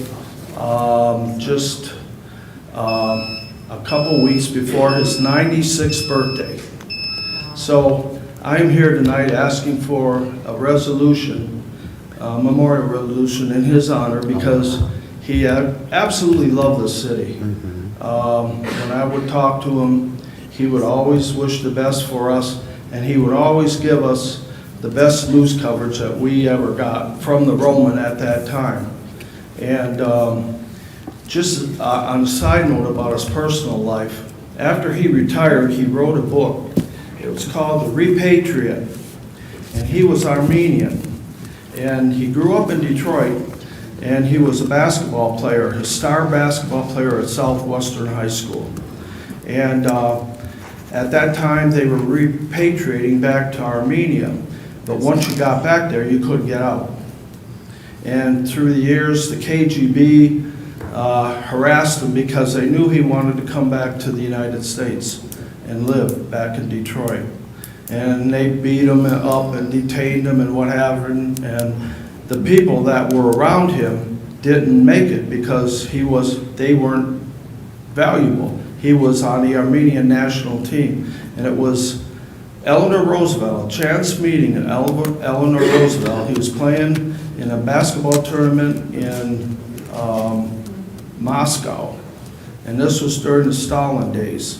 S16: just a couple weeks before his 96th birthday. So I'm here tonight asking for a resolution, a memorial resolution in his honor, because he absolutely loved the city. When I would talk to him, he would always wish the best for us, and he would always give us the best news coverage that we ever got from the Roman at that time. And just on a side note about his personal life, after he retired, he wrote a book. It was called The Repatriate, and he was Armenian. And he grew up in Detroit, and he was a basketball player, a star basketball player at Southwestern High School. And at that time, they were repatriating back to Armenia. But once you got back there, you couldn't get out. And through the years, the KGB harassed him because they knew he wanted to come back to the United States and live back in Detroit. And they beat him up and detained him and what have you. And the people that were around him didn't make it because they weren't valuable. He was on the Armenian national team. And it was Eleanor Roosevelt, a chance meeting at Eleanor Roosevelt. He was playing in a basketball tournament in Moscow. And this was during the Stalin days.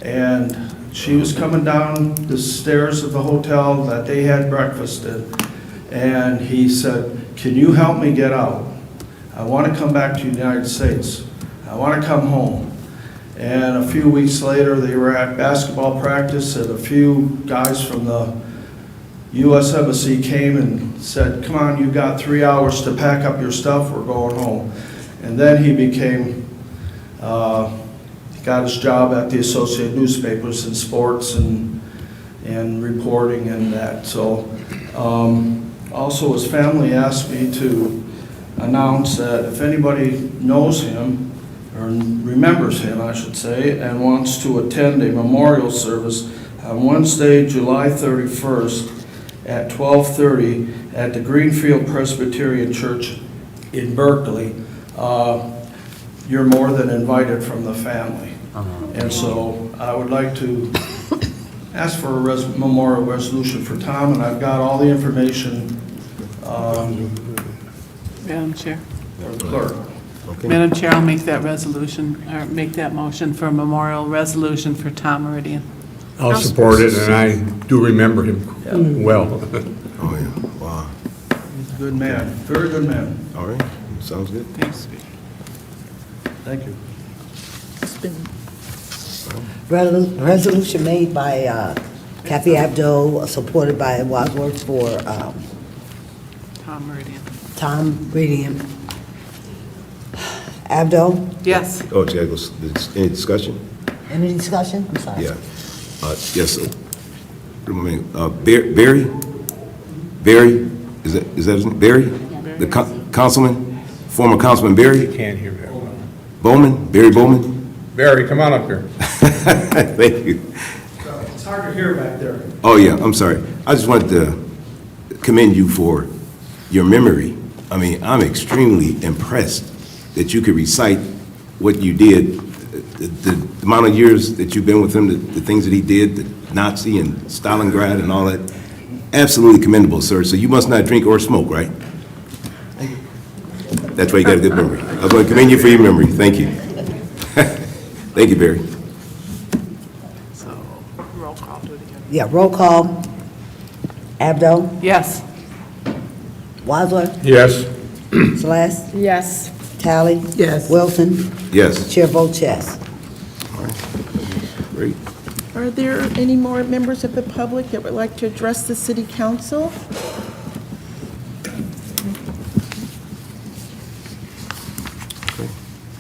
S16: And she was coming down the stairs of the hotel that they had breakfast in. And he said, "Can you help me get out? I want to come back to the United States. I want to come home." And a few weeks later, they were at basketball practice, and a few guys from the U.S. Embassy came and said, "Come on, you got 3 hours to pack up your stuff, we're going home." And then he got his job at the Associated Newspapers in sports and reporting and that. So also his family asked me to announce that if anybody knows him, or remembers him, I should say, and wants to attend a memorial service on Wednesday, July 31st at 12:30 at the Greenfield Presbyterian Church in Berkeley, you're more than invited from the family. And so I would like to ask for a memorial resolution for Tom, and I've got all the information
S3: Madam Chair.
S16: from the clerk.
S12: Okay.
S3: Madam Chair, I'll make that resolution, or make that motion for a memorial resolution for Tom Meridian.
S5: I'll support it, and I do remember him well.
S12: Oh, yeah, wow.
S16: He's a good man, very good man.
S12: All right, sounds good.
S3: Thanks.
S16: Thank you.
S2: It's been
S4: Resolution made by Kathy Abdo, supported by Wadsworth for
S3: Tom Meridian.
S4: Tom Meridian. Abdo,
S3: Yes.
S12: Oh, Jagos, any discussion?
S4: any discussion? I'm sorry.
S12: Yeah. Yes, Barry? Barry, is that his name? Barry? The councilman, former Councilman Barry?
S5: Can't hear that.
S12: Bowman, Barry Bowman?
S5: Barry, come on up here.
S12: Thank you.
S16: It's hard to hear back there.
S12: Oh, yeah, I'm sorry. I just wanted to commend you for your memory. I mean, I'm extremely impressed that you could recite what you did, the amount of years that you've been with him, the things that he did, the Nazi and Stalingrad and all that. Absolutely commendable, sir. So you must not drink or smoke, right? That's why you got a good memory. I was going to commend you for your memory. Thank you. Thank you, Barry.
S3: So, roll call, do it again.
S4: Yeah, roll call. Abdo,
S3: Yes.
S4: Wadsworth,
S5: Yes.
S4: Celeste,
S13: Yes.
S4: Tally.
S2: Yes.
S4: Wilson,
S12: Yes.
S4: Chair votes yes.
S12: Great.
S2: Are there any more members of the public that would like to address the city council?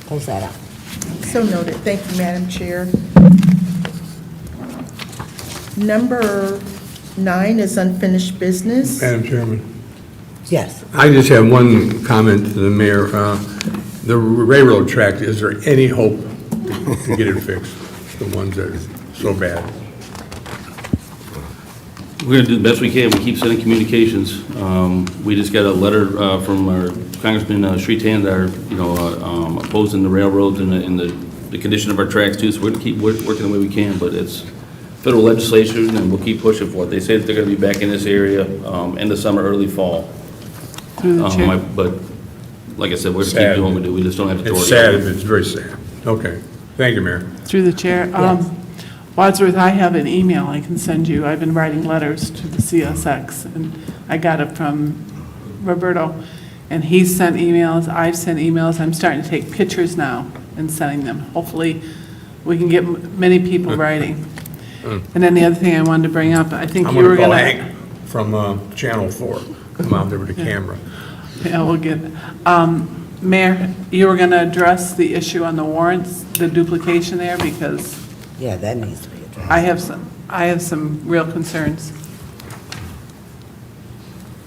S4: Close that out.
S2: So noted. Thank you, Madam Chair. Number 9 is unfinished business.
S5: Madam Chairman,
S4: Yes.
S5: I just have one comment to the mayor. The railroad track, is there any hope to get it fixed? The ones that are so bad?
S7: We're going to do the best we can. We keep sending communications. We just got a letter from our Congressman Sritan that are, opposing the railroads and the condition of our tracks too. So we're going to keep working the way we can, but it's federal legislation and we'll keep pushing for it. They say that they're going to be back in this area end of summer, early fall.
S3: Through the chair.
S7: But like I said, we're going to keep doing what we do. We just don't have authority.
S5: It's sad, it's very sad. Okay, thank you, Mayor.
S3: Through the chair.
S4: Yes.
S3: Wadsworth, I have an email I can send you. I've been writing letters to the CSX, and I got it from Roberto. And he's sent emails, I've sent emails. I'm starting to take pictures now and sending them. Hopefully, we can get many people writing. And then the other thing I wanted to bring up, I think
S5: I'm
S3: you were
S5: going to
S3: going
S5: call
S3: to...
S5: Hank from Channel 4. Come out there with a camera.
S3: Yeah, we'll get it. Mayor, you were going to address the issue on the warrants, the duplication there, because
S4: Yeah, that needs to be addressed.
S3: I have some real concerns.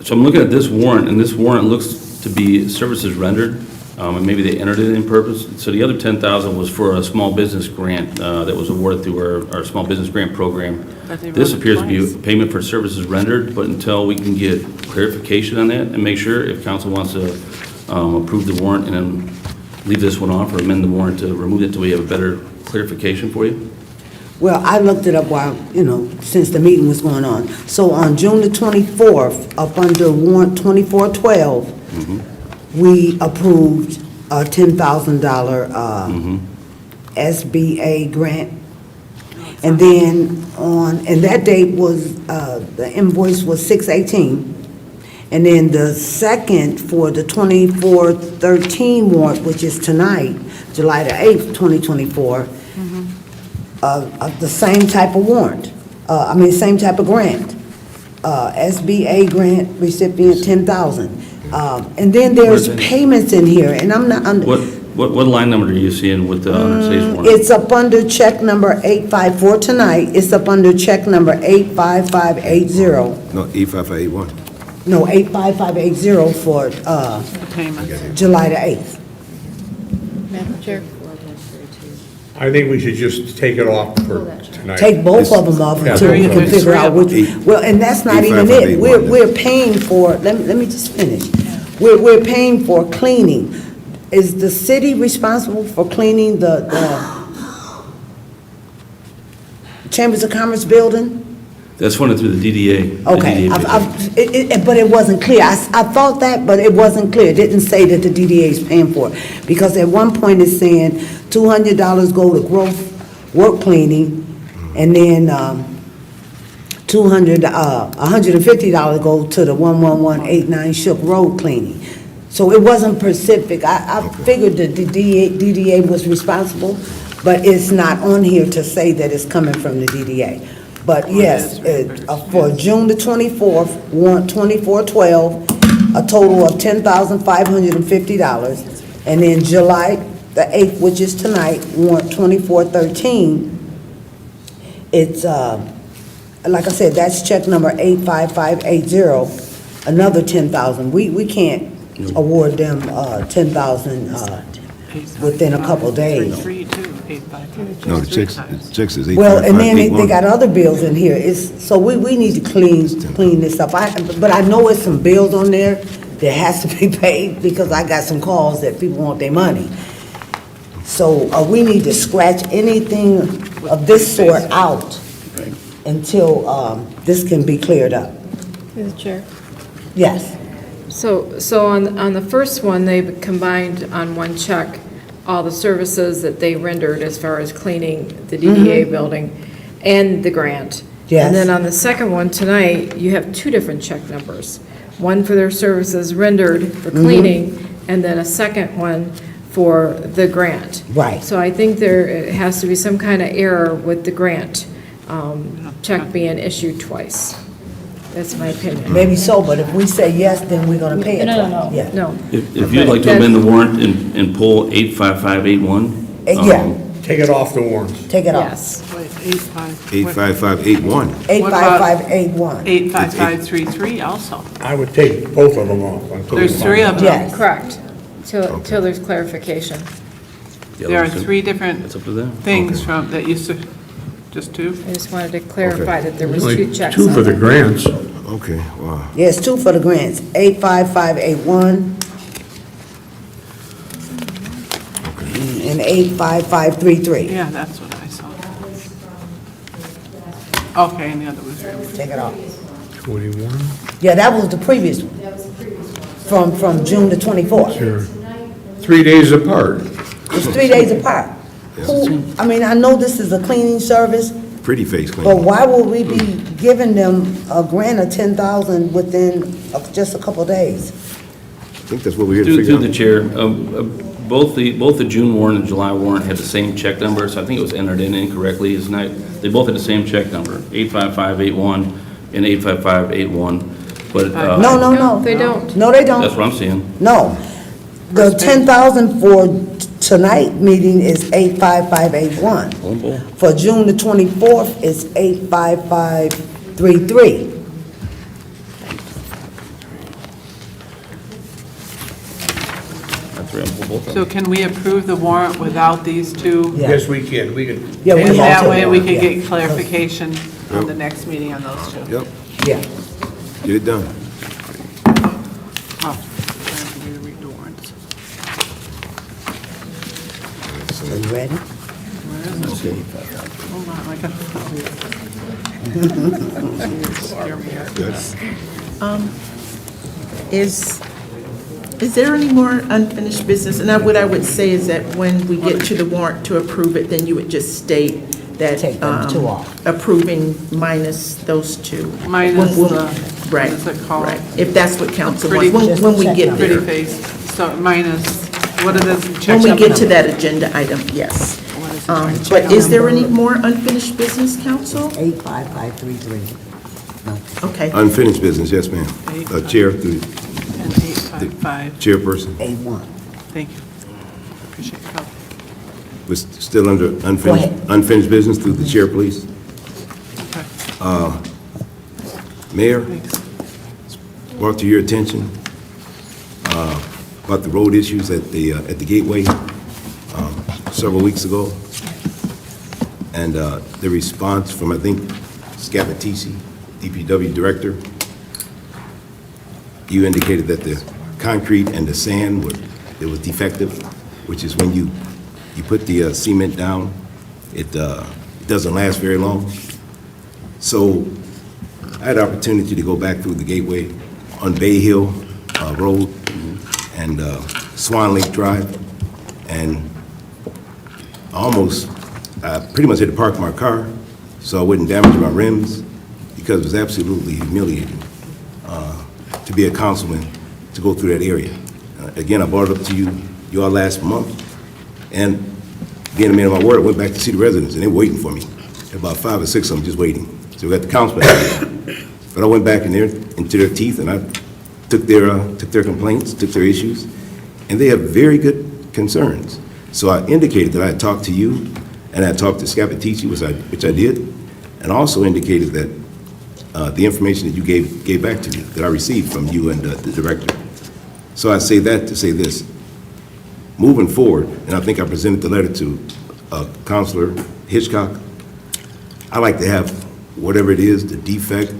S7: So I'm looking at this warrant, and this warrant looks to be services rendered, and maybe they entered it in purpose. So the other 10,000 was for a small business grant that was awarded through our small business grant program.
S3: But they
S7: This
S3: wrote it
S7: appears to be
S3: twice.
S7: a payment for services rendered, but until we can get clarification on that and make sure if council wants to approve the warrant and then leave this one off or amend the warrant to remove it till we have a better clarification for you.
S4: Well, I looked it up while, since the meeting was going on. So on June the 24th, up under warrant 2412, we approved a $10,000 SBA grant. And then and that date was, the invoice was 6/18. And then the second for the 2413 warrant, which is tonight, July the 8th, 2024, the same type of warrant, same type of grant. SBA grant recipient, 10,000. And then there's
S7: Where's that?
S4: payments in here, and I'm not under.
S7: What line number are you seeing with today's warrant?
S4: It's up under check number 854 tonight. It's up under check number 85580.
S12: No, 85581.
S4: No, 85580 for
S3: Payments.
S4: July the 8th.
S11: Madam Chair.
S5: I think we should just take it off for tonight.
S4: Take both of them off
S5: Yeah,
S4: until we
S5: both
S4: can
S5: of them.
S4: figure out which. Well, and that's not even it.
S12: 85581.
S4: We're paying for, let me just finish. We're paying for cleaning. Is the city responsible for cleaning the Chambers of Commerce building?
S7: That's funded through the DDA. the
S4: Okay,
S7: DDA
S4: but it wasn't clear. I thought that, but it wasn't clear. It didn't say that the DDA is paying for it. Because at one point it's saying $200 go to growth work cleaning, and then $150 go to the 11189 Shook Road cleaning. So it wasn't specific. I figured the DDA was responsible, but it's not on here to say that it's coming from the DDA. But yes, for June the 24th, warrant 2412, a total of $10,550. And then July the 8th, which is tonight, warrant 2413, it's, like I said, that's check number 85580, another 10,000. We can't award them 10,000 within a couple days.
S12: No, the checks is 85581.
S4: Well, and then they got other bills in here. So we need to clean this up. But I know it's some bills on there that has to be paid because I got some calls that people want their money. So we need to scratch anything of this sort out until this can be cleared up.
S1: Through the chair.
S4: Yes.
S1: So on the first one, they combined on one check all the services that they rendered as far as cleaning the DDA building and the grant.
S4: Yes.
S1: And then on the second one tonight, you have two different check numbers. One for their services rendered for cleaning, and then a second one for the grant.
S4: Right.
S1: So I think there has to be some kind of error with the grant check being issued twice. That's my opinion.
S4: Maybe so, but if we say yes, then we're gonna pay it.
S1: No.
S4: Yeah.
S1: No.
S7: If you'd like to amend the warrant and pull 85581.
S4: Yeah,
S5: Take it off the warrants.
S4: take it off.
S1: Yes.
S12: 85581.
S4: 85581.
S3: 85533 also.
S5: I would take both of them off.
S3: There's three of them.
S4: Yes.
S1: Correct. Till there's clarification.
S3: There are three different
S7: It's up to them.
S3: things from, that used to, just two?
S1: I just wanted to clarify that there was
S5: Only
S1: two checks.
S5: two
S1: on
S5: for the
S1: it.
S5: grants.
S12: Okay, wow.
S4: Yes, two for the grants, 85581 and 85533.
S3: Yeah, that's what I saw. Okay, and the other was removed.
S4: Take it off.
S5: 21.
S4: Yeah, that was the previous one. From June the 24th.
S5: Sure. 3 days apart.
S4: It's 3 days apart. Who, I mean, I know this is a cleaning service,
S12: Pretty face
S4: but
S12: clean.
S4: why would we be giving them a grant of 10,000 within just a couple days?
S12: I think that's what we're here to
S7: Through
S12: figure
S7: the
S12: out.
S7: chair, both the June warrant and July warrant had the same check number, so I think it was entered in incorrectly. It's not, they both had the same check number, 85581 and 85581, but.
S4: No.
S1: They don't.
S4: No, they don't.
S7: That's what I'm seeing.
S4: No. The 10,000 for tonight meeting is 85581. For June the 24th is 85533.
S7: That's right, both of them.
S3: So can we approve the warrant without these two?
S4: Yeah.
S5: Yes, we can. We can.
S4: Yeah, we
S3: And that
S4: have to.
S3: way we could
S4: Yeah.
S3: get clarification on the next meeting on those two.
S12: Yep,
S4: Yeah.
S12: get it done.
S3: Oh, time for me to read the warrants.
S4: Are you ready?
S3: Hold on, I got. Scare me up.
S2: Is there any more unfinished business? And what I would say is that when we get to the warrant to approve it, then you would just state that.
S4: Take them two off.
S2: Approving minus those two.
S3: Minus
S2: When-
S3: the,
S2: Right,
S3: what is it called?
S2: right. If that's what council
S3: Pretty-
S2: wants, when we get
S3: Pretty
S2: there.
S3: face, so minus, what it is.
S2: When we get to that agenda item, yes. But is there any more unfinished business, council?
S4: 85533. No.
S2: Okay.
S12: Unfinished business, yes, ma'am. Chair, through
S3: And 855,
S12: chairperson.
S4: 81.
S3: thank you. Appreciate your help.
S12: We're still under
S4: ahead.
S12: unfinished business through the chair, please.
S3: Okay,
S12: Mayor,
S3: thanks.
S12: brought to your attention about the road issues at the Gateway several weeks ago. And the response from, I think, Scapatisi, DPW Director, you indicated that the concrete and the sand it was defective, which is when you put the cement down, it doesn't last very long. So I had the opportunity to go back through the Gateway on Bay Hill Road and Swan Lake Drive, and I pretty much had to park my car so I wouldn't damage my rims, because it was absolutely humiliating to be a councilman to go through that area. Again, I brought it up to you all last month, and being a man of my word, I went back to see the residents, and they were waiting for me. About 5 or 6 of them just waiting. So we got the councilman. But I went back into their teeth, and I took their complaints, took their issues, and they have very good concerns. So I indicated that I had talked to you, and I talked to Scapatisi, which I did, and also indicated that the information that you gave back to me, that I received from you and the director. So I say that to say this. Moving forward, and I think I presented the letter to Councilor Hitchcock, I like to have whatever it is, the defect,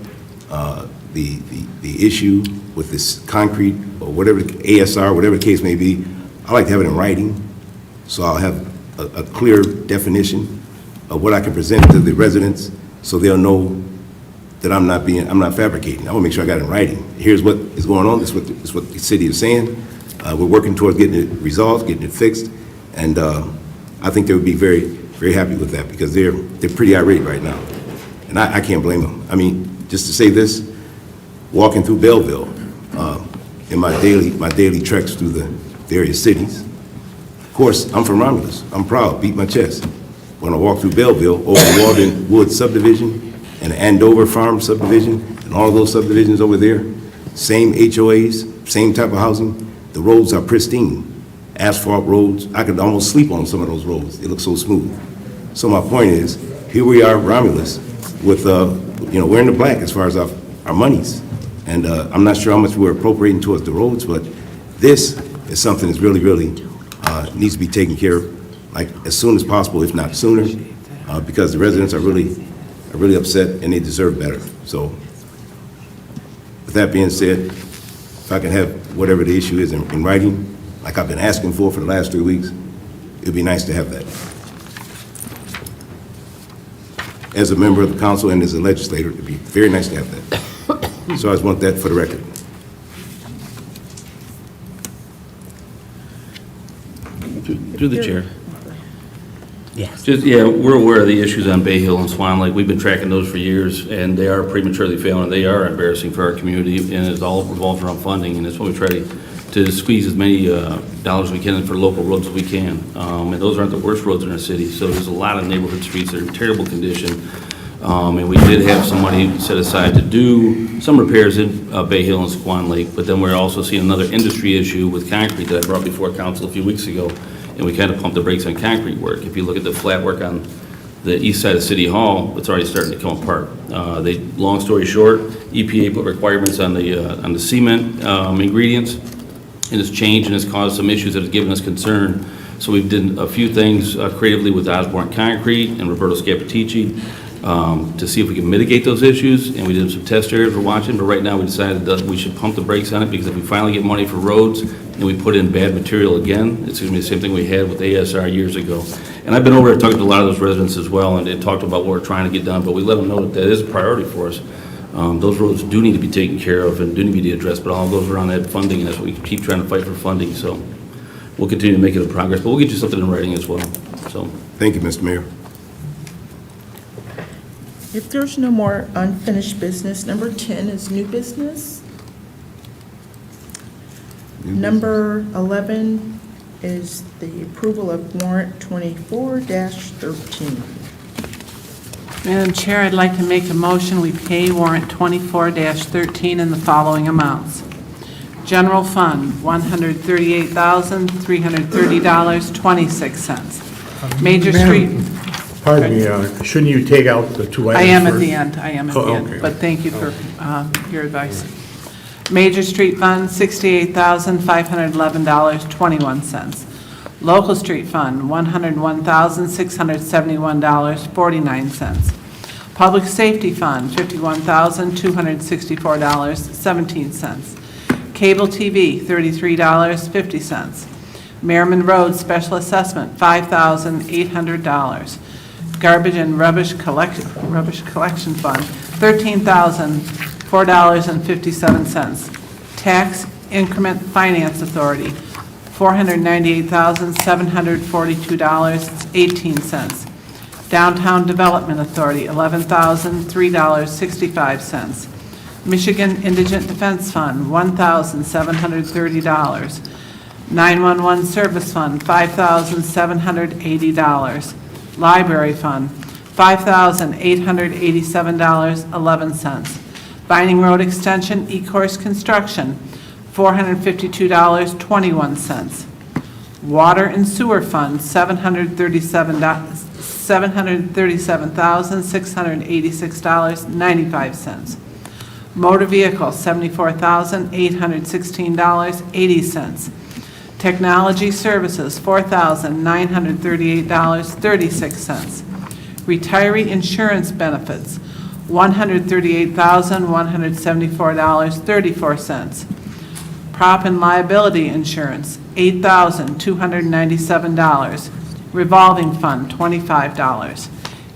S12: the issue with this concrete, or whatever, ASR, whatever the case may be, I like to have it in writing, so I'll have a clear definition of what I can present to the residents, so they'll know that I'm not fabricating. I want to make sure I got it in writing. Here's what is going on, this is what the city is saying. We're working towards getting it resolved, getting it fixed, and I think they would be very, very happy with that, because they're pretty irate right now, and I can't blame them. I mean, just to say this, walking through Belleville in my daily treks through the various cities, Of course, I'm from Romulus. I'm proud, beat my chest. When I walk through Belleville, over the Walden Woods subdivision and the Andover Farm subdivision, and all those subdivisions over there, same HOAs, same type of housing, the roads are pristine. Asphalt roads, I could almost sleep on some of those roads. They look so smooth. So my point is, here we are, Romulus, with, we're in the black as far as our monies. And I'm not sure how much we're appropriating towards the roads, but this is something that's really, really needs to be taken care of, like as soon as possible, if not sooner, because the residents are really upset and they deserve better. So with that being said, if I can have whatever the issue is in writing, like I've been asking for the last 3 weeks, it'd be nice to have that. As a member of the council and as a legislator, it'd be very nice to have that. So I just want that for the record.
S7: Through the chair.
S4: Yes.
S7: We're aware of the issues on Bay Hill and Swan Lake. We've been tracking those for years, and they are prematurely failing. They are embarrassing for our community, and it's all revolves around funding, and that's why we try to squeeze as many dollars as we can for local roads as we can. And those aren't the worst roads in our city, so there's a lot of neighborhood streets that are in terrible condition. And we did have some money set aside to do some repairs in Bay Hill and Swan Lake, but then we're also seeing another industry issue with concrete that I brought before council a few weeks ago, and we kind of pumped the brakes on concrete work. If you look at the flat work on the east side of City Hall, it's already starting to come apart. Long story short, EPA put requirements on the cement ingredients, and it's changed and it's caused some issues that have given us concern. So we've done a few things creatively with Osborne Concrete and Roberto Scapitici to see if we can mitigate those issues, and we did some test areas we're watching, but right now we decided that we should pump the brakes on it, because if we finally get money for roads and we put in bad material again, it's going to be the same thing we had with ASR years ago. And I've been over there talking to a lot of those residents as well, and they talked about what we're trying to get done, but we let them know that that is a priority for us. Those roads do need to be taken care of and do need to be addressed, but all of those are on that funding, and that's what we keep trying to fight for funding. So we'll continue to make it a progress, but we'll get you something in writing as well. So
S12: thank you, Mr. Mayor.
S2: If there's no more unfinished business, number 10 is new business. Number 11 is the approval of warrant 24-13.
S3: Madam Chair, I'd like to make a motion we pay warrant 24-13 in the following amounts. General Fund, $138,330.26. Major Street.
S5: Pardon me, shouldn't you take out the two items
S3: I am at
S5: first?
S3: the end,
S5: Okay.
S3: but thank you for your advice. Major Street Fund, $68,511.21. Local Street Fund, $101,671.49. Public Safety Fund, $51,264.17. Cable TV, $33.50. Merriman Road Special Assessment, $5,800. Garbage and Rubbish Collection Fund, $13,004.57. Tax Increment Finance Authority, $498,742.18. Downtown Development Authority, $11,003.65. Michigan Indigent Defense Fund, $1,730. 911 Service Fund, $5,780. Library Fund, $5,887.11. Binding Road Extension, E-Course Construction, $452.21. Water and Sewer Fund, $737,686.95. Motor Vehicle, $74,816.80. Technology Services, $4,938.36. Retiree Insurance Benefits, $138,174.34. Prop and Liability Insurance, $8,297. Revolving Fund, $25.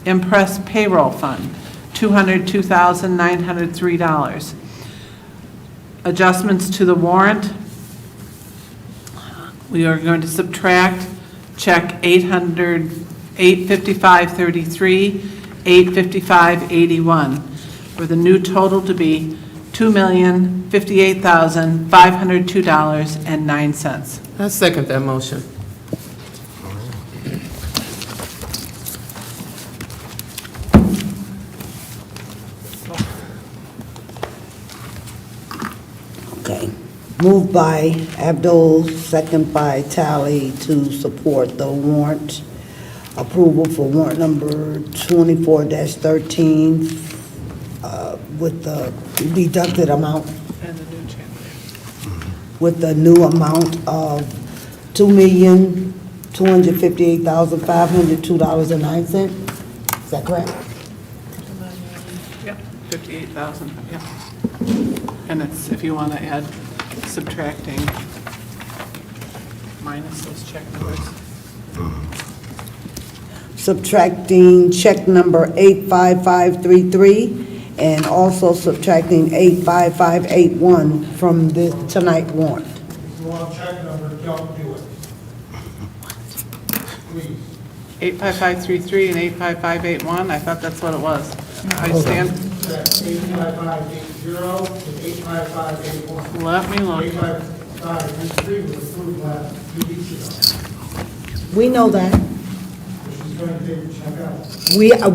S3: Impress Payroll Fund, $202,903. Adjustments to the warrant, we are going to subtract check 855.33, 855.81, for the new total to be $2,058,502.09.
S6: I second that motion.
S4: Moved by Abdul, second by Tally to support the warrant. Approval for warrant number 24-13 with the deducted amount,
S3: And the new chapter.
S4: with the new amount of $2,258,502.09. Is that correct?
S3: Yep, 58,000, yep. And it's, if you want to add, subtracting, minus those check numbers.
S4: Subtracting check number 85533 and also subtracting 85581 from the tonight warrant.
S10: If you want a check number, don't do it. Please.
S3: 85533 and 85581, I thought that's what it was. I stand,
S10: That's 85580 and 85581.
S3: let me look.
S10: 85533 was approved last 2 weeks ago.
S4: We know that.
S10: She's going to take the check out.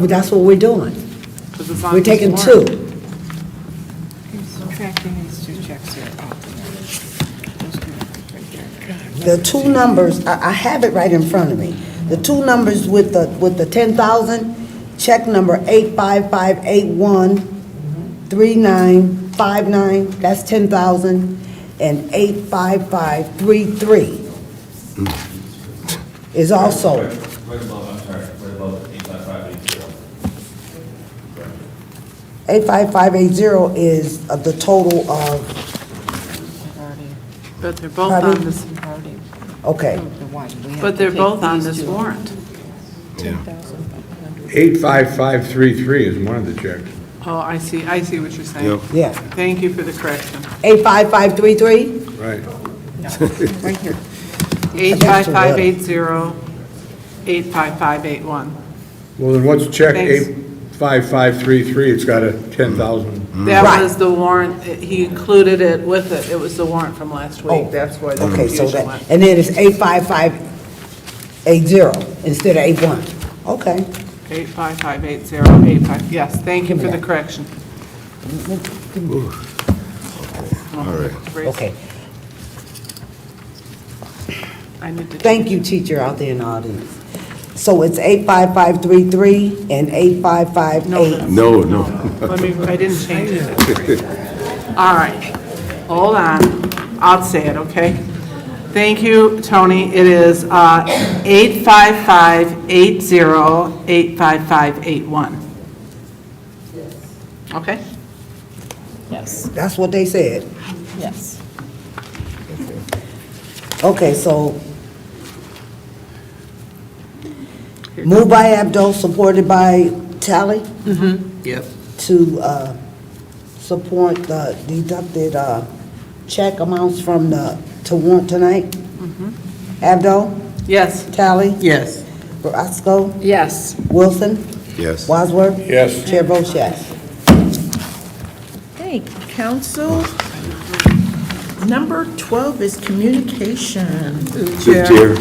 S4: That's what we're doing.
S3: 'Cause it's on
S4: We're
S3: this
S4: taking
S3: warrant.
S4: two.
S13: Subtracting these two checks here off.
S4: The two numbers, I have it right in front of me. The two numbers with the 10,000, check number 855813959, that's 10,000, and 85533 is also.
S7: Right above, I'm sorry, right above 85580.
S4: 85580 is the total of,
S3: But they're both
S4: Pardon?
S3: on this,
S4: okay.
S3: but they're both on this warrant.
S5: 85533 is one of the checks.
S3: Oh, I see what you're saying.
S12: Yep.
S4: Yeah.
S3: Thank you for the correction.
S4: 85533?
S5: Right.
S13: Right here.
S3: 85580, 85581.
S5: Well, then what's check
S3: Thanks.
S5: 85533? It's got a 10,000.
S3: That
S4: Right.
S3: was the warrant, he included it with it, it was the warrant from last week, that's where the
S4: Okay, so
S3: confusion
S4: that,
S3: went.
S4: and then it's 85580 instead of 81. Okay.
S3: 85580, yes, thank you for the correction.
S12: All right.
S4: Okay.
S3: I need to.
S4: Thank you, teacher out there in the audience. So it's 85533 and 8558.
S12: No.
S3: Let me, I didn't change it. All right, hold on, I'll say it, okay? Thank you, Tony. It is 85580, 85581. Okay?
S13: Yes,
S4: That's what they said.
S13: yes.
S4: Okay, so moved by Abdul, supported by Tally
S6: Yep.
S4: to support the deducted check amounts from to warrant tonight. Abdul,
S3: Yes.
S4: Tally,
S6: Yes.
S4: Roscoe,
S13: Yes.
S4: Wilson,
S12: Yes.
S4: Wadsworth.
S5: Yes.
S4: Chair votes yes.
S2: Okay, council. Number 12 is communication.
S12: Through the chair.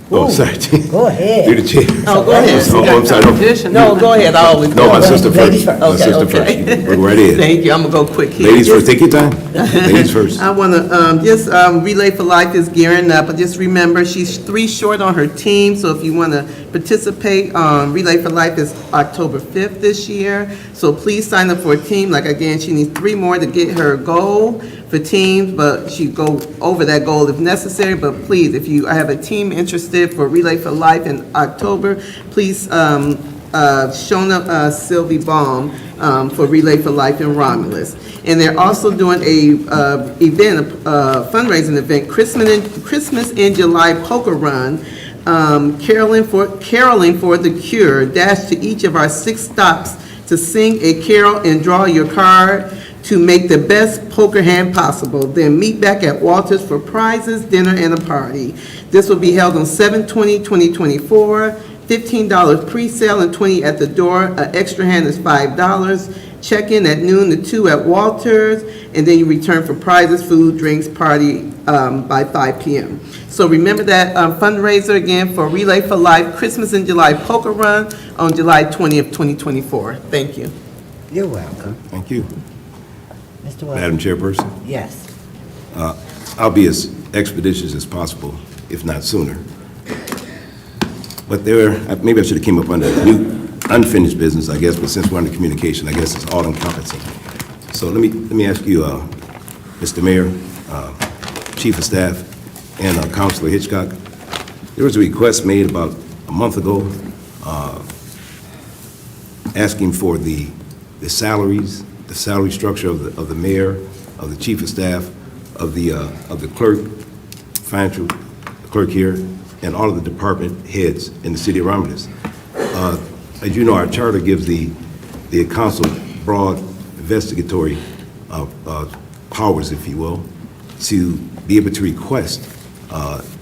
S12: Oh, sorry.
S4: Go ahead.
S12: Through the chair.
S6: Oh, go ahead.
S12: Oh, I'm sorry. No.
S3: Addition.
S6: No, go ahead, I always.
S12: No, my sister
S4: Ladies
S12: first.
S4: first.
S12: My sister
S6: Okay.
S12: first. Go right ahead.
S6: Thank you, I'm gonna go quick here.
S12: Ladies first, take your time. Ladies first.
S6: I want to, Relay for Life is gearing up, but just remember, she's 3 short on her team, so if you want to participate, Relay for Life is October 5th this year, so please sign up for a team. Like, again, she needs 3 more to get her goal for teams, but she go over that goal if necessary, but please, if you have a team interested for Relay for Life in October, please, Shona Sylvie Baum for Relay for Life in Romulus. And they're also doing a fundraising event, Christmas in July poker run, caroling for the cure, dash to each of our 6 stops to sing a carol and draw your card to make the best poker hand possible. Then meet back at Walters for prizes, dinner, and a party. This will be held on 7/20/2024. $15 pre-sale and $20 at the door. An extra hand is $5. Check-in at noon to 2 at Walters, and then you return for prizes, food, drinks, party by 5 p.m. So remember that fundraiser again for Relay for Life, Christmas in July Poker Run on July 20th, 2024. Thank you.
S4: You're welcome.
S12: Thank you.
S4: Mr. Wilson.
S12: Madam Chairperson,
S4: Yes.
S12: I'll be as expeditious as possible, if not sooner. But maybe I should have came up under new unfinished business, I guess, but since we're under communication, I guess it's all encompassing. So let me ask you, Mr. Mayor, Chief of Staff, and Councilor Hitchcock, there was a request made about a month ago asking for the salaries, the salary structure of the mayor, of the chief of staff, of the clerk, financial clerk here, and all of the department heads in the city of Romulus. As you know, our charter gives the council broad investigatory powers, if you will, to be able to request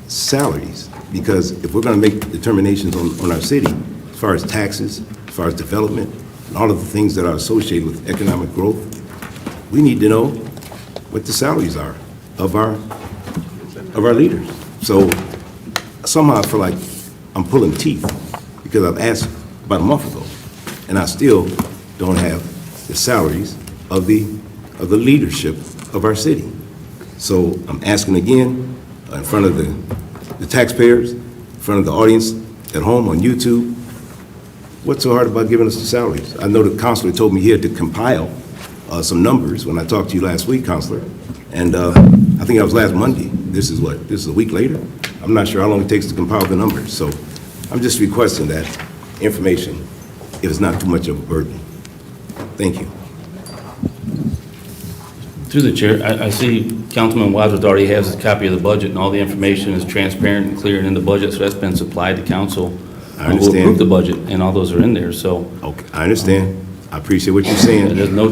S12: salaries, because if we're going to make determinations on our city, as far as taxes, as far as development, and all of the things that are associated with economic growth, we need to know what the salaries are of our leaders. So somehow I feel like I'm pulling teeth, because I've asked about a month ago, and I still don't have the salaries of the leadership of our city. So I'm asking again in front of the taxpayers, in front of the audience at home on YouTube, what's so hard about giving us the salaries? I know the counselor told me he had to compile some numbers when I talked to you last week, Counselor, and I think that was last Monday. This is a week later? I'm not sure how long it takes to compile the numbers, so I'm just requesting that information if it's not too much of a burden. Thank you.
S7: Through the chair, I see Councilman Wadsworth already has a copy of the budget, and all the information is transparent and clear and in the budget, so that's been supplied to council.
S12: I understand.
S7: We'll approve the budget, and all those are in there, so.
S12: Okay, I understand. I appreciate what you're saying.
S7: There's no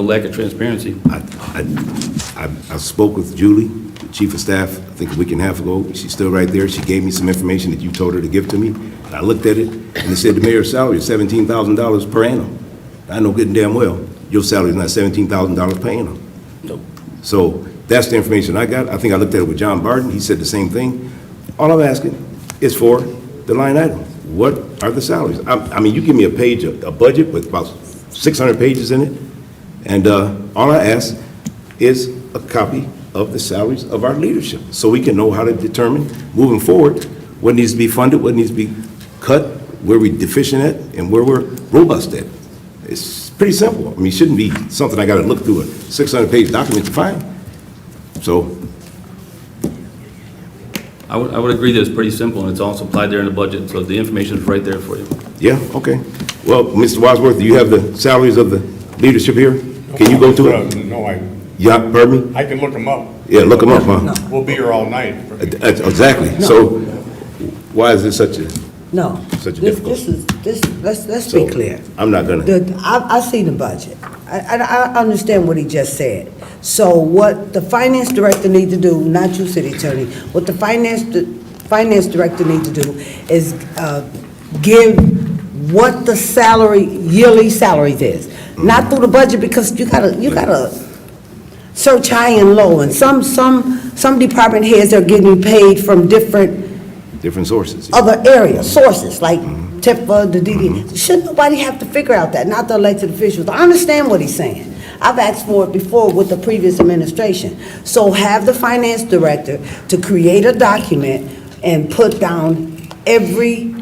S7: lack of transparency.
S12: I spoke with Julie, the chief of staff, I think a week and a half ago. She's still right there. She gave me some information that you told her to give to me. And I looked at it, and it said the mayor's salary is $17,000 per annum. I know good and damn well your salary is not $17,000 per annum.
S7: Nope.
S12: So that's the information I got. I think I looked at it with John Barton. He said the same thing. All I'm asking is for the line item. What are the salaries? I mean, you give me a budget with about 600 pages in it, and all I ask is a copy of the salaries of our leadership, so we can know how to determine, moving forward, what needs to be funded, what needs to be cut, where we're deficient at, and where we're robust at. It's pretty simple. I mean, it shouldn't be something I got to look through a 600-page document to find. So
S7: I would agree that it's pretty simple, and it's all supplied there in the budget, so the information is right there for you.
S12: yeah, okay. Well, Mr. Wadsworth, do you have the salaries of the leadership here? Can you go to it?
S5: No,
S12: Yeah, pardon me?
S5: I can look them up.
S12: Yeah, look them up, huh?
S5: We'll be here all night.
S12: Exactly.
S4: No.
S12: So why is this such a difficult?
S4: Let's be clear.
S12: I'm not gonna.
S4: I see the budget. I understand what he just said. So what the finance director need to do, not you, city attorney, what the finance director need to do is give what the yearly salaries is. Not through the budget, because you gotta search high and low, and some department heads are getting paid from different
S12: sources.
S4: Other areas, sources, like TIFA, the DD. Should nobody have to figure out that, not the elected officials? I understand what he's saying. I've asked for it before with the previous administration. So have the finance director to create a document and put down every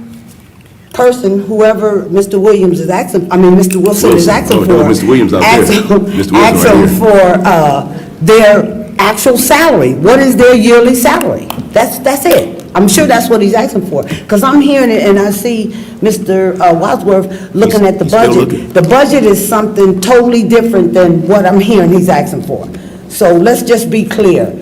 S4: person, whoever Mr. Williams is asking, Mr. Wilson is asking for.
S12: Mr. Williams out there. Mr. Wilson right here.
S4: For their actual salary. What is their yearly salary? That's it. I'm sure that's what he's asking for, because I'm hearing it and I see Mr. Wadsworth looking at the budget. The budget is something totally different than what I'm hearing he's asking for. So let's just be clear.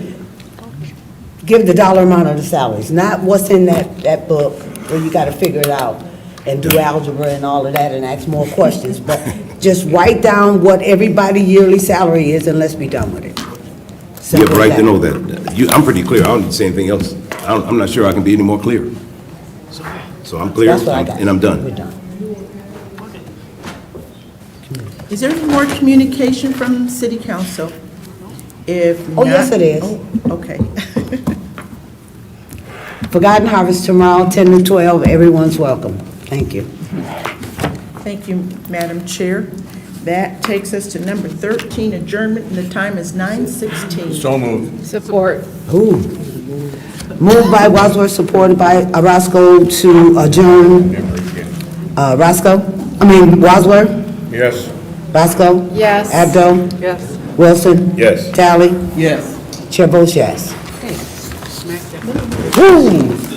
S4: Give the dollar amount of the salaries, not what's in that book where you got to figure it out and do algebra and all of that and ask more questions, but just write down what everybody's yearly salary is and let's be done with it.
S12: Yeah, but right to know that. I'm pretty clear. I don't need to say anything else. I'm not sure I can be any more clear. So I'm clear, and I'm done.
S4: We're done.
S2: Is there any more communication from City Council? If not...
S4: Oh, yes, it is.
S2: Oh, okay.
S4: Forgotten Harvest tomorrow, 10 to 12. Everyone's welcome. Thank you.
S2: Thank you, Madam Chair. That takes us to number 13, adjournment, and the time is 9:16.
S5: So moved.
S11: Support.
S4: Ooh. Moved by Wadsworth, supported by Roscoe to adjourn. Wadsworth,
S5: Yes.
S4: Roscoe?
S11: Yes.
S4: Abdo?
S6: Yes.
S4: Wilson?
S5: Yes.
S4: Tally?
S6: Yes.
S4: Chair votes yes.
S11: Smack that.
S4: Woo!